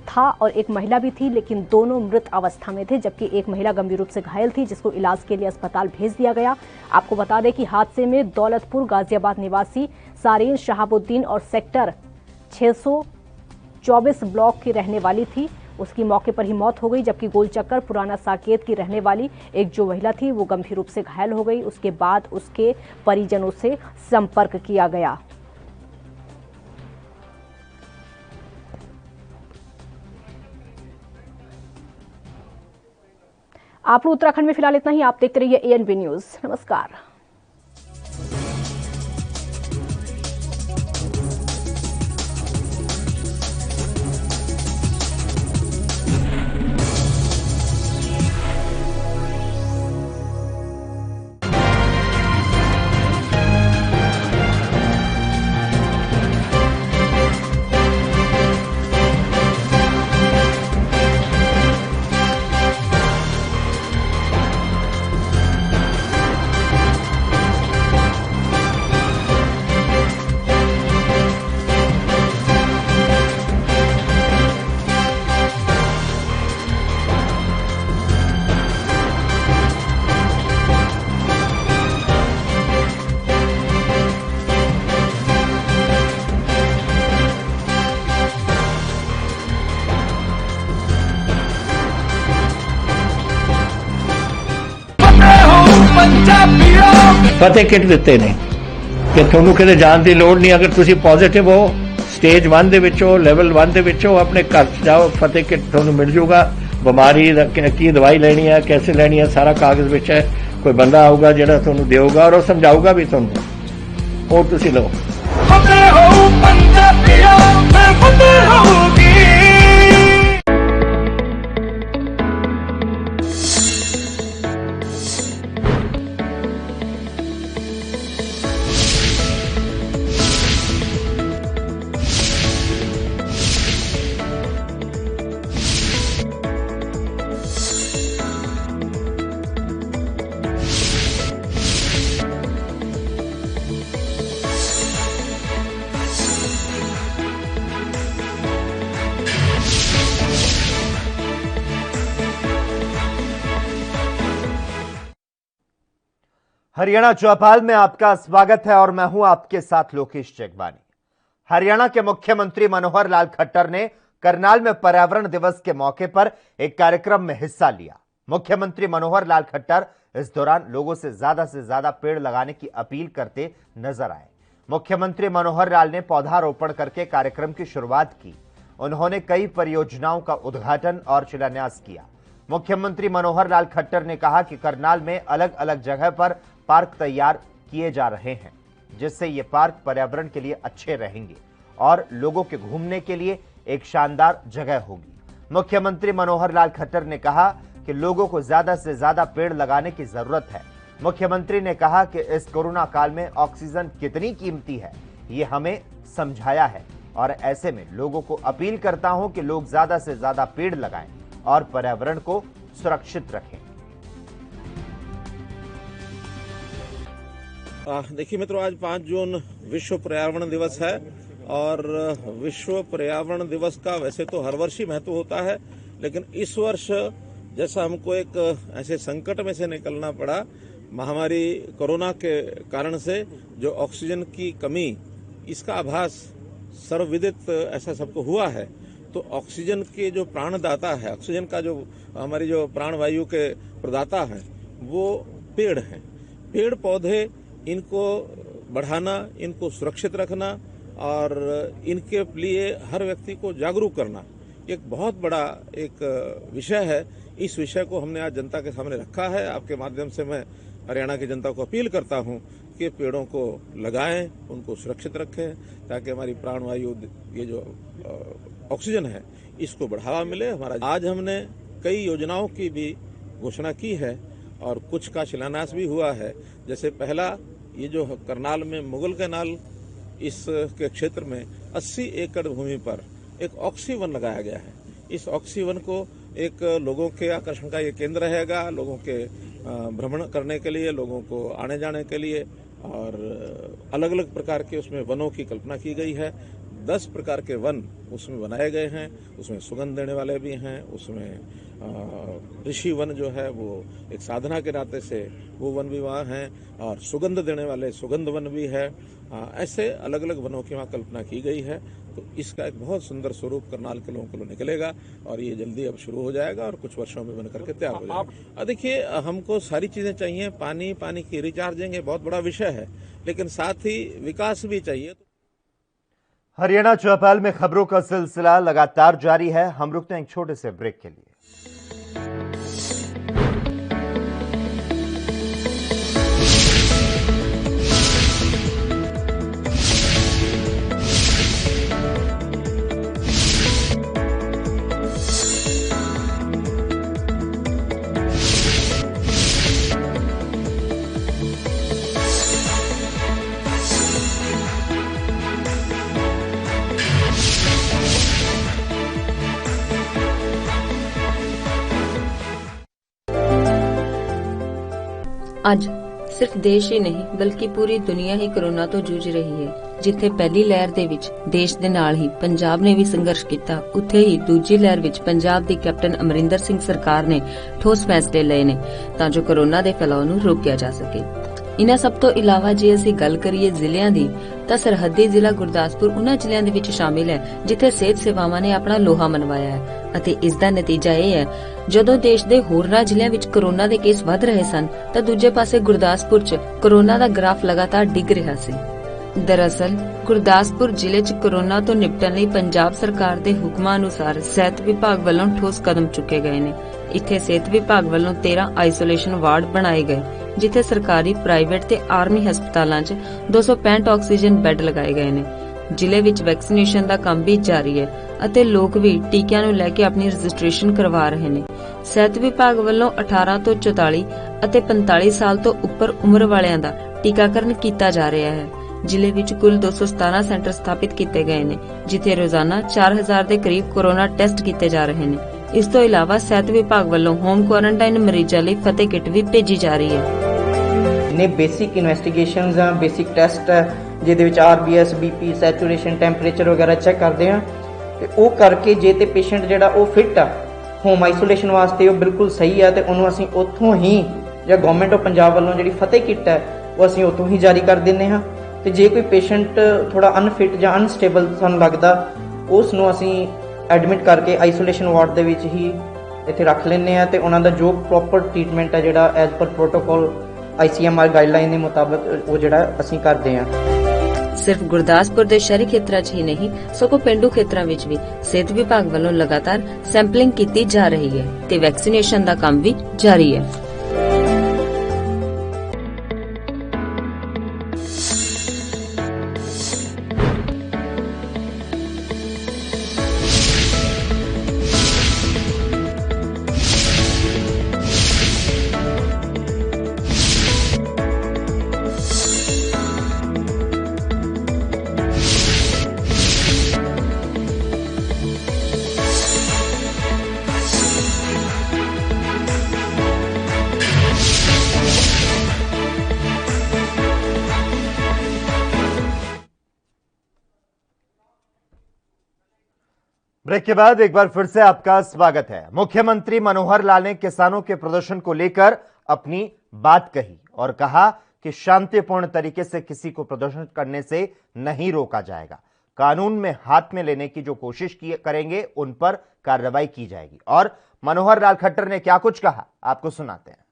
था और एक महिला भी थी, लेकिन दोनों मृत अवस्था में थे, जबकि एक महिला गंभीर रूप से घायल थी, जिसको इलाज के लिए अस्पताल भेज दिया गया। आपको बता दें कि हादसे में दौलतपुर गाजियाबाद निवासी सारीन शहाबुद्दीन और सेक्टर 624 ब्लॉक की रहने वाली थी, उसकी मौके पर ही मौत हो गई, जबकि गोलचक्कर पुराना साकेत की रहने वाली एक जो महिला थी वो गंभीर रूप से घायल हो गई। उसके बाद उसके परिजनों से संपर्क किया गया। आप लोग उत्तराखंड में फिलहाल इतना ही। आप देखते रहिए ANB न्यूज। नमस्कार। फतेह किट ਦਿੱਤੇ ਨੇ ਕਿ ਤੁਹਾਨੂੰ ਕਿਤੇ ਜਾਣ ਦੀ ਲੋੜ ਨਹੀਂ। ਅਗਰ ਤੁਸੀਂ ਪੋਜ਼ਿਟਿਵ ਹੋ, ਸਟੇਜ 1 ਦੇ ਵਿੱਚ ਹੋ, ਲੈਵਲ 1 ਦੇ ਵਿੱਚ ਹੋ, ਆਪਣੇ ਘਰ ਜਾਓ, ਫਤਿਹ ਕਿਟ ਤੁਹਾਨੂੰ ਮਿਲ ਜੂਗਾ। ਬਿਮਾਰੀ ਦਾ ਕੀ ਦਵਾਈ ਲੈਣੀ ਹੈ, कैसे ਲੈਣੀ ਹੈ, ਸਾਰਾ ਕਾਗਜ਼ ਵਿੱਚ ਹੈ। ਕੋਈ ਬੰਦਾ ਆਊਗਾ ਜਿਹੜਾ ਤੁਹਾਨੂੰ ਦੇਊਗਾ ਔਰ ਉਹ ਸਮਝਾਊਗਾ ਵੀ ਤੁਹਾਨੂੰ, ਉਹ ਤੁਸੀਂ ਲਓ। ਫਤਿਹ ਹੋ ਪੰਜਾਬੀਓ, ਮੈਂ ਫਤਿਹ ਹੋਊਗੀ। हरियाणा चौपाल में आपका स्वागत है और मैं हूं आपके साथ लोकेश जगबानी। हरियाणा के मुख्यमंत्री मनोहर लाल खट्टर ने करनाल में पर्यावरण दिवस के मौके पर एक कार्यक्रम में हिस्सा लिया। मुख्यमंत्री मनोहर लाल खट्टर इस दौरान लोगों से ज्यादा पेड़ लगाने की अपील करते नजर आए। मुख्यमंत्री मनोहर लाल ने पौधारोपण करके कार्यक्रम की शुरुआत की। उन्होंने कई परियोजनाओं का उद्घाटन और शिलान्यास किया। मुख्यमंत्री मनोहर लाल खट्टर ने कहा कि करनाल में अलग अलग जगह पर पार्क तैयार किए जा रहे हैं, जिससे ये पार्क पर्यावरण के लिए अच्छे रहेंगे और लोगों के घूमने के लिए एक शानदार जगह होगी। मुख्यमंत्री मनोहर लाल खट्टर ने कहा कि लोगों को ज्यादा से ज्यादा पेड़ लगाने की जरूरत है। मुख्यमंत्री ने कहा कि इस कोरोना काल में ऑक्सीजन कितनी कीमती है, ये हमें समझाया है और ऐसे में लोगों को अपील करता हूं कि लोग ज्यादा से ज्यादा पेड़ लगाएं और पर्यावरण को सुरक्षित रखें। देखिए मित्रों, आज 5 जून विश्व पर्यावरण दिवस है और विश्व पर्यावरण दिवस का वैसे तो हर वर्ष ही महत्व होता है, लेकिन इस वर्ष जैसा हमको एक ऐसे संकट में से निकलना पड़ा, महामारी कोरोना के कारण से जो ऑक्सीजन की कमी, इसका आभास सर्वविदित ऐसा सबको हुआ है। तो ऑक्सीजन के जो प्राणदाता है, ऑक्सीजन का जो हमारी जो प्राणवायु के प्रदाता है, वो पेड़ हैं। पेड़ पौधे, इनको बढ़ाना, इनको सुरक्षित रखना और इनके लिए हर व्यक्ति को जागरूक करना एक बहुत बड़ा एक विषय है। इस विषय को हमने आज जनता के सामने रखा है। आपके माध्यम से मैं हरियाणा की जनता को अपील करता हूं कि पेड़ों को लगाएं, उनको सुरक्षित रखें, ताकि हमारी प्राणवायु, ये जो ऑक्सीजन है, इसको बढ़ावा मिले। आज हमने कई योजनाओं की भी घोषणा की है और कुछ का शिलान्यास भी हुआ है। जैसे पहला, ये जो करनाल में मुगल कैनाल, इस के क्षेत्र में 80 एकड़ भूमि पर एक ऑक्सीवन लगाया गया है। इस ऑक्सीवन को एक लोगों के आकर्षण का ये केंद्र रहेगा, लोगों के भ्रमण करने के लिए, लोगों को आने जाने के लिए, और अलग अलग प्रकार के उसमें वनों की कल्पना की गई है। 10 प्रकार के वन उसमें बनाए गए हैं। उसमें सुगंध देने वाले भी हैं, उसमें ऋषि वन जो है वो एक साधना के नाते से वो वन भी वहाँ हैं, और सुगंध देने वाले सुगंध वन भी है। ऐसे अलग अलग वनों की वहाँ कल्पना की गई है। तो इसका एक बहुत सुंदर स्वरूप करनाल के लोगों को निकलेगा और ये जल्दी अब शुरू हो जाएगा और कुछ वर्षों में बन करके तैयार हो जाएगा। देखिए, हमको सारी चीजें चाहिए। पानी की रिचार्जिंग एक बहुत बड़ा विषय है, लेकिन साथ ही विकास भी चाहिए। हरियाणा चौपाल में खबरों का सिलसिला लगातार जारी है। हम रुकते हैं एक छोटे से ब्रेक के लिए। ਅੱਜ ਸਿਰਫ ਦੇਸ਼ ਹੀ ਨਹੀਂ ਬਲਕਿ ਪੂਰੀ ਦੁਨੀਆ ਹੀ ਕੋਰੋਨਾ ਤੋਂ ਜੂਝ ਰਹੀ ਹੈ। ਜਿੱਥੇ ਪਹਿਲੀ ਲਹਿਰ ਦੇ ਵਿੱਚ ਦੇਸ਼ ਦੇ ਨਾਲ ਹੀ ਪੰਜਾਬ ਨੇ ਵੀ ਸੰਘਰਸ਼ ਕੀਤਾ, ਉੱਥੇ ਹੀ ਦੂਜੀ ਲਹਿਰ ਵਿੱਚ ਪੰਜਾਬ ਦੀ ਕੈਪਟਨ ਅਮਰਿੰਦਰ ਸਿੰਘ ਸਰਕਾਰ ਨੇ ਠੋਸ ਫੈਸਲੇ ਲਏ ਨੇ ਤਾਂ ਜੋ ਕੋਰੋਨਾ ਦੇ ਫੈਲਾਅ ਨੂੰ ਰੋਕਿਆ ਜਾ ਸਕੇ। ਇਨ੍ਹਾਂ ਸਭ ਤੋਂ ਇਲਾਵਾ ਜੇ ਅਸੀਂ ਗੱਲ ਕਰੀਏ ਜ਼ਿਲ੍ਹਿਆਂ ਦੀ, ਤਾਂ ਸਰਹੱਦੀ ਜ਼ਿਲ੍ਹਾ ਗੁਰਦਾਸਪੁਰ ਉਹਨਾਂ ਜ਼ਿਲ੍ਹਿਆਂ ਦੇ ਵਿੱਚ ਸ਼ਾਮਿਲ ਹੈ ਜਿੱਥੇ ਸਿਹਤ ਸੇਵਾਵਾਂ ਨੇ ਆਪਣਾ ਲੋਹਾ ਮਨਵਾਇਆ ਹੈ ਅਤੇ ਇਸ ਦਾ ਨਤੀਜਾ ਇਹ ਹੈ, ਜਦੋਂ ਦੇਸ਼ ਦੇ ਹੋਰਨਾਂ ਜ਼ਿਲ੍ਹਿਆਂ ਵਿੱਚ ਕੋਰੋਨਾ ਦੇ ਕੇਸ ਵਧ ਰਹੇ ਸਨ ਤਾਂ ਦੂਜੇ ਪਾਸੇ ਗੁਰਦਾਸਪੁਰ 'ਚ ਕੋਰੋਨਾ ਦਾ ਗ੍ਰਾਫ ਲਗਾਤਾਰ ਡਿੱਗ ਰਿਹਾ ਸੀ। ਦਰਅਸਲ ਗੁਰਦਾਸਪੁਰ ਜ਼ਿਲ੍ਹੇ 'ਚ ਕੋਰੋਨਾ ਤੋਂ ਨਿਪਟਣ ਲਈ ਪੰਜਾਬ ਸਰਕਾਰ ਦੇ ਹੁਕਮਾਂ ਅਨੁਸਾਰ ਸਿਹਤ ਵਿਭਾਗ ਵੱਲੋਂ ਠੋਸ ਕਦਮ ਚੁੱਕੇ ਗਏ ਨੇ। ਇੱਥੇ ਸਿਹਤ ਵਿਭਾਗ ਵੱਲੋਂ 13 ਆਈਸੋਲੇਸ਼ਨ ਵਾਰਡ ਬਣਾਏ ਗਏ, ਜਿੱਥੇ ਸਰਕਾਰੀ, ਪ੍ਰਾਈਵੇਟ ਤੇ ਆਰਮੀ ਹਸਪਤਾਲਾਂ 'ਚ 265 ਆਕਸੀਜਨ ਬੈੱਡ ਲਗਾਏ ਗਏ ਨੇ। ਜ਼ਿਲ੍ਹੇ ਵਿੱਚ ਵੈਕਸੀਨੇਸ਼ਨ ਦਾ ਕੰਮ ਵੀ ਜਾਰੀ ਹੈ ਅਤੇ ਲੋਕ ਵੀ ਟੀਕਿਆਂ ਨੂੰ ਲੈ ਕੇ ਆਪਣੀ ਰਜਿਸਟ੍ਰੇਸ਼ਨ ਕਰਵਾ ਰਹੇ ਨੇ। ਸਿਹਤ ਵਿਭਾਗ ਵੱਲੋਂ 18 ਤੋਂ 44 ਅਤੇ 45 ਸਾਲ ਤੋਂ ਉੱਪਰ ਉਮਰ ਵਾਲਿਆਂ ਦਾ ਟੀਕਾਕਰਨ ਕੀਤਾ ਜਾ ਰਿਹਾ ਹੈ। ਜ਼ਿਲ੍ਹੇ ਵਿੱਚ ਕੁੱਲ 217 ਸੈਂਟਰ ਸਥਾਪਿਤ ਕੀਤੇ ਗਏ ਨੇ, ਜਿੱਥੇ ਰੋਜ਼ਾਨਾ 4000 ਦੇ ਕਰੀਬ ਕੋਰੋਨਾ ਟੈਸਟ ਕੀਤੇ ਜਾ ਰਹੇ ਨੇ। ਇਸ ਤੋਂ ਇਲਾਵਾ ਸਿਹਤ ਵਿਭਾਗ ਵੱਲੋਂ ਹੋਮ ਕੁਆਰੰਟਾਈਨ ਮਰੀਜ਼ਾਂ ਲਈ ਫਤਿਹ ਕਿੱਟ ਵੀ ਭੇਜੀ ਜਾ ਰਹੀ ਹੈ। ਨੇ ਬੇਸਿਕ ਇਨਵੈਸਟੀਗੇਸ਼ਨਸ ਆ, ਬੇਸਿਕ ਟੈਸਟ ਹੈ ਜਿਹਦੇ ਵਿੱਚ RBS, BP, ਸੈਚੂਰੇਸ਼ਨ, ਟੈਂਪਰੇਚਰ ਵਗੈਰਾ ਚੈੱਕ ਕਰਦੇ ਆ ਤੇ ਉਹ ਕਰਕੇ ਜੇ ਤੇ ਪੇਸ਼ੈਂਟ ਜਿਹੜਾ ਉਹ ਫਿੱਟ ਆ ਹੋਮ ਆਈਸੋਲੇਸ਼ਨ ਵਾਸਤੇ, ਉਹ ਬਿਲਕੁਲ ਸਹੀ ਆ ਤੇ ਉਹਨੂੰ ਅਸੀਂ ਉੱਥੋਂ ਹੀ ਜਾਂ ਗਵਰਨਮੈਂਟ ਆਫ ਪੰਜਾਬ ਵੱਲੋਂ ਜਿਹੜੀ ਫਤਿਹ ਕਿੱਟ ਹੈ ਉਹ ਅਸੀਂ ਉੱਥੋਂ ਹੀ ਜਾਰੀ ਕਰ ਦਿੰਦੇ ਹਾਂ। ਤੇ ਜੇ ਕੋਈ ਪੇਸ਼ੈਂਟ ਥੋੜਾ ਅਨਫਿਟ ਜਾਂ ਅਨਸਟੇਬਲ ਸਾਨੂੰ ਲੱਗਦਾ, ਉਸ ਨੂੰ ਅਸੀਂ ਐਡਮਿਟ ਕਰਕੇ ਆਈਸੋਲੇਸ਼ਨ ਵਾਰਡ ਦੇ ਵਿੱਚ ਹੀ ਇੱਥੇ ਰੱਖ ਲੈਂਦੇ ਆ ਤੇ ਉਹਨਾਂ ਦਾ ਜੋ ਪ੍ਰੋਪਰ ਟ੍ਰੀਟਮੈਂਟ ਹੈ ਜਿਹੜਾ as per protocol ICMR guideline ਦੇ ਮੁਤਾਬਕ ਉਹ ਜਿਹੜਾ ਅਸੀਂ ਕਰਦੇ ਆ। ਸਿਰਫ ਗੁਰਦਾਸਪੁਰ ਦੇ ਸ਼ਹਿਰੀ ਖੇਤਰਾਂ 'ਚ ਹੀ ਨਹੀਂ ਸਗੋਂ ਪਿੰਡੂ ਖੇਤਰਾਂ ਵਿੱਚ ਵੀ ਸਿਹਤ ਵਿਭਾਗ ਵੱਲੋਂ ਲਗਾਤਾਰ ਸੈਂਪਲਿੰਗ ਕੀਤੀ ਜਾ ਰਹੀ ਹੈ ਤੇ ਵੈਕਸੀਨੇਸ਼ਨ ਦਾ ਕੰਮ ਵੀ ਜਾਰੀ ਹੈ। ब्रेक के बाद एक बार फिर से आपका स्वागत है। मुख्यमंत्री मनोहर लाल ने किसानों के प्रदर्शन को लेकर अपनी बात कही और कहा कि शांतिपूर्ण तरीके से किसी को प्रदर्शन करने से नहीं रोका जाएगा। कानून में हाथ में लेने की जो कोशिश करेंगे उन पर कार्रवाई की जाएगी। और मनोहर लाल खट्टर ने क्या कुछ कहा आपको सुनाते हैं।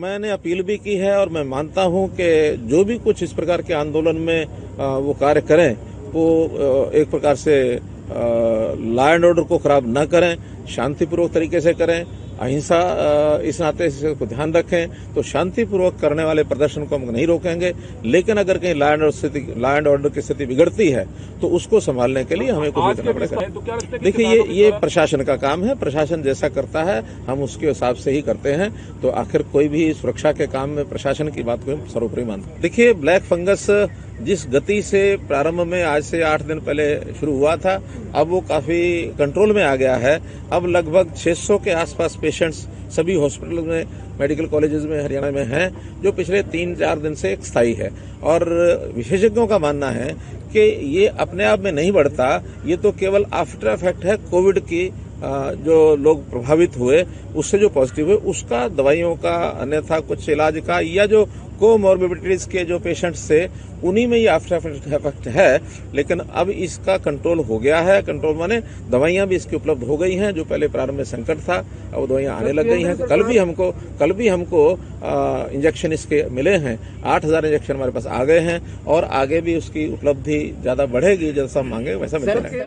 मैंने अपील भी की है और मैं मानता हूं कि जो भी कुछ इस प्रकार के आंदोलन में वो कार्य करें वो एक प्रकार से लॉ एंड ऑर्डर को खराब न करें, शांतिपूर्वक तरीके से करें, अहिंसा इस नाते को ध्यान रखें। तो शांतिपूर्वक करने वाले प्रदर्शन को हम नहीं रोकेंगे, लेकिन अगर कहीं लॉ एंड ऑर्डर की स्थिति बिगड़ती है तो उसको संभालने के लिए हमें कुछ भी करना पड़ेगा। देखिए ये प्रशासन का काम है, प्रशासन जैसा करता है हम उसके हिसाब से ही करते हैं। तो आखिर कोई भी सुरक्षा के काम में प्रशासन की बात को सर्वोपरि मानते हैं। देखिए ब्लैक फंगस जिस गति से प्रारंभ में आज से 8 दिन पहले शुरू हुआ था, अब वो काफी कंट्रोल में आ गया है। अब लगभग 600 के आसपास पेशेंट्स सभी हॉस्पिटल में, मेडिकल कॉलेजेस में हरियाणा में हैं, जो पिछले 3-4 दिन से स्थायी है। और विशेषज्ञों का मानना है कि ये अपने आप में नहीं बढ़ता, ये तो केवल आफ्टर इफेक्ट है कोविड की। जो लोग प्रभावित हुए उससे जो पॉजिटिव हुए उसका दवाइयों का, अन्यथा कुछ इलाज का, या जो कोमॉर्बिडिटीज के जो पेशेंट्स थे उन्हीं में ये आफ्टर इफेक्ट है। लेकिन अब इसका कंट्रोल हो गया है। कंट्रोल माने दवाइयां भी इसकी उपलब्ध हो गई हैं। जो पहले प्रारंभ में संकट था अब दवाइयां आने लग गई हैं। कल भी हमको इंजेक्शन इसके मिले हैं। 8000 इंजेक्शन हमारे पास आ गए हैं और आगे भी उसकी उपलब्धि ज्यादा बढ़ेगी। जैसा मांगे वैसा मिलता रहेगा।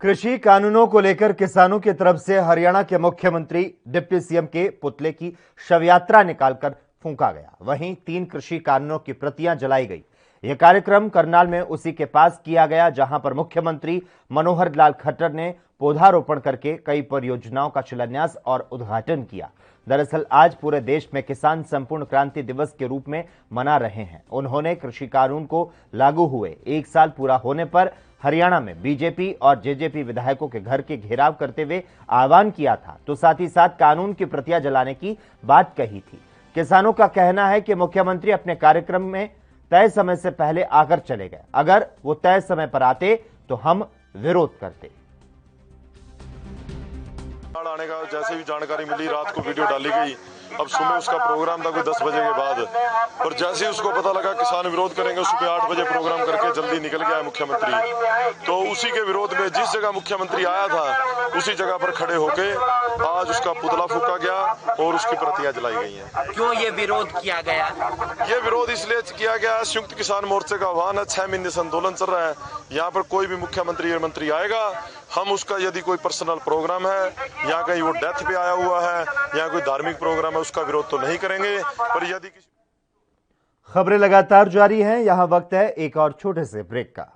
कृषि कानूनों को लेकर किसानों की तरफ से हरियाणा के मुख्यमंत्री डिप्टी सीएम के पुतले की शव यात्रा निकालकर फूंका गया। वहीं 3 कृषि कानूनों की प्रतियां जलाई गई। यह कार्यक्रम करनाल में उसी के पास किया गया जहां पर मुख्यमंत्री मनोहर लाल खट्टर ने पौधारोपण करके कई परियोजनाओं का शिलान्यास और उद्घाटन किया। दरअसल आज पूरे देश में किसान संपूर्ण क्रांति दिवस के रूप में मना रहे हैं। उन्होंने कृषि कानून को लागू हुए 1 साल पूरा होने पर हरियाणा में बीजेपी और जेजेपी विधायकों के घर के घेराव करते हुए आह्वान किया था, तो साथ ही साथ कानून की प्रतियां जलाने की बात कही थी। किसानों का कहना है कि मुख्यमंत्री अपने कार्यक्रम में तय समय से पहले आकर चले गए। अगर वो तय समय पर आते तो हम विरोध करते। आने का जैसे भी जानकारी मिली, रात को वीडियो डाली गई। अब सुबह उसका प्रोग्राम था कोई 10 बजे के बाद, और जैसे ही उसको पता लगा किसान विरोध करेंगे, सुबह 8 बजे प्रोग्राम करके जल्दी निकल गया मुख्यमंत्री। तो उसी के विरोध में जिस जगह मुख्यमंत्री आया था उसी जगह पर खड़े होके आज उसका पुतला फूका गया और उसकी प्रतियां जलाई गई हैं। क्यों ये विरोध किया गया? ये विरोध इसलिए किया गया, संयुक्त किसान मोर्चे का आह्वान है। 6 महीने से आंदोलन चल रहा है। यहाँ पर कोई भी मुख्यमंत्री या मंत्री आएगा, हम उसका यदि कोई पर्सनल प्रोग्राम है या कहीं वो डेथ पे आया हुआ है या कोई धार्मिक प्रोग्राम है, उसका विरोध तो नहीं करेंगे। पर यदि खबरें लगातार जारी हैं। यहां वक्त है एक और छोटे से ब्रेक का।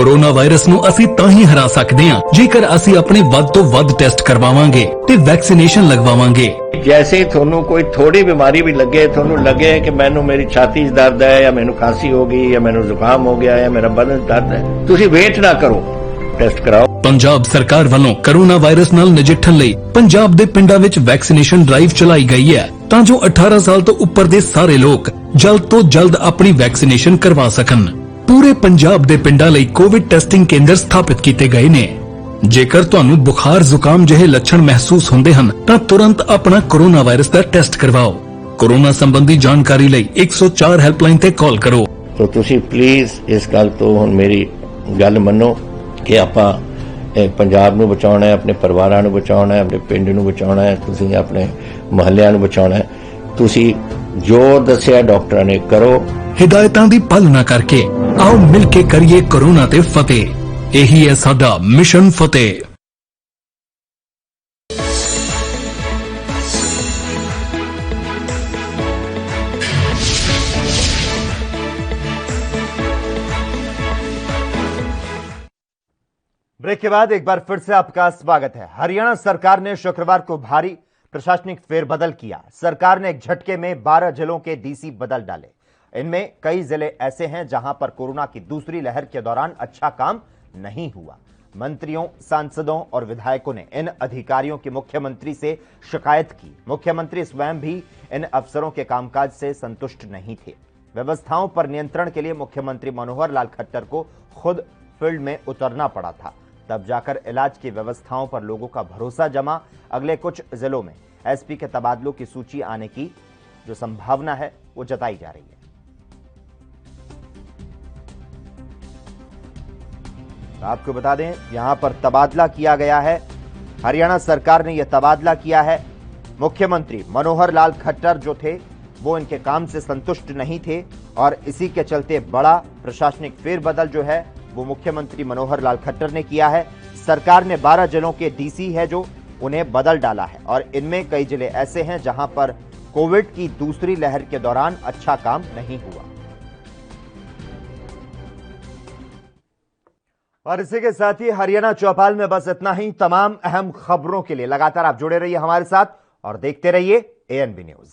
ਕੋਰੋਨਾ ਵਾਇਰਸ ਨੂੰ ਅਸੀਂ ਤਾਂ ਹੀ ਹਰਾ ਸਕਦੇ ਹਾਂ ਜੇਕਰ ਅਸੀਂ ਆਪਣੇ ਵੱਧ ਤੋਂ ਵੱਧ ਟੈਸਟ ਕਰਵਾਵਾਂਗੇ ਤੇ ਵੈਕਸੀਨੇਸ਼ਨ ਲਗਵਾਵਾਂਗੇ। जैसे थोनू कोई थोड़ी बीमारी भी लगे, थोनू लगे कि मैनू मेरी छाती च दर्द है या मैनू खांसी हो गई या मैनू जुकाम हो गया या मेरा बदन दर्द है, तुसी वेट ना करो, टेस्ट कराओ। ਪੰਜਾਬ ਸਰਕਾਰ ਵੱਲੋਂ ਕੋਰੋਨਾ ਵਾਇਰਸ ਨਾਲ ਨਜਿੱਠਣ ਲਈ ਪੰਜਾਬ ਦੇ ਪਿੰਡਾਂ ਵਿੱਚ ਵੈਕਸੀਨੇਸ਼ਨ ਡਰਾਈਵ ਚਲਾਈ ਗਈ ਹੈ ਤਾਂ ਜੋ 18 ਸਾਲ ਤੋਂ ਉੱਪਰ ਦੇ ਸਾਰੇ ਲੋਕ ਜਲਦ ਤੋਂ ਜਲਦ ਆਪਣੀ ਵੈਕਸੀਨੇਸ਼ਨ ਕਰਵਾ ਸਕਣ। ਪੂਰੇ ਪੰਜਾਬ ਦੇ ਪਿੰਡਾਂ ਲਈ ਕੋਵਿਡ ਟੈਸਟਿੰਗ ਕੇਂਦਰ ਸਥਾਪਿਤ ਕੀਤੇ ਗਏ ਨੇ। ਜੇਕਰ ਤੁਹਾਨੂੰ ਬੁਖਾਰ ਜ਼ੁਕਾਮ ਜਿਹੇ ਲੱਛਣ ਮਹਿਸੂਸ ਹੁੰਦੇ ਹਨ ਤਾਂ ਤੁਰੰਤ ਆਪਣਾ ਕੋਰੋਨਾ ਵਾਇਰਸ ਦਾ ਟੈਸਟ ਕਰਵਾਓ। ਕੋਰੋਨਾ ਸੰਬੰਧੀ ਜਾਣਕਾਰੀ ਲਈ 104 ਹੈਲਪਲਾਈਨ ਤੇ ਕਾਲ ਕਰੋ। तो तुसी प्लीज इस गल तो हुण मेरी गल मन्नो कि आपां पंजाब नूं बचाउणा है, अपने परिवारां नूं बचाउणा है, अपने पिंड नूं बचाउणा है, तुसी अपने मुहल्लिਆਂ नूं बचाउणा है। तुसी जो दस्सिया डॉक्टरां ने करो। हिदायतां दी पालना करके आओ मिल के करिए कोरोना ते फतेह। यही है साडा मिशन फतेह। ब्रेक के बाद एक बार फिर से आपका स्वागत है। हरियाणा सरकार ने शुक्रवार को भारी प्रशासनिक फेरबदल किया। सरकार ने एक झटके में 12 जिलों के डीसी बदल डाले। इनमें कई जिले ऐसे हैं जहां पर कोरोना की दूसरी लहर के दौरान अच्छा काम नहीं हुआ। मंत्रियों, सांसदों और विधायकों ने इन अधिकारियों की मुख्यमंत्री से शिकायत की। मुख्यमंत्री स्वयं भी इन अफसरों के कामकाज से संतुष्ट नहीं थे। व्यवस्थाओं पर नियंत्रण के लिए मुख्यमंत्री मनोहर लाल खट्टर को खुद फील्ड में उतरना पड़ा था, तब जाकर इलाज की व्यवस्थाओं पर लोगों का भरोसा जमा। अगले कुछ जिलों में एसपी के तबादलों की सूची आने की जो संभावना है वो जताई जा रही है। आपको बता दें यहां पर तबादला किया गया है। हरियाणा सरकार ने यह तबादला किया है। मुख्यमंत्री मनोहर लाल खट्टर जो थे वो इनके काम से संतुष्ट नहीं थे और इसी के चलते बड़ा प्रशासनिक फेरबदल जो है वो मुख्यमंत्री मनोहर लाल खट्टर ने किया है। सरकार ने 12 जिलों के डीसी है जो उन्हें बदल डाला है और इनमें कई जिले ऐसे हैं जहां पर कोविड की दूसरी लहर के दौरान अच्छा काम नहीं हुआ। और इसी के साथ ही हरियाणा चौपाल में बस इतना ही। तमाम अहम खबरों के लिए लगातार आप जुड़े रहिए हमारे साथ और देखते रहिए ANB न्यूज।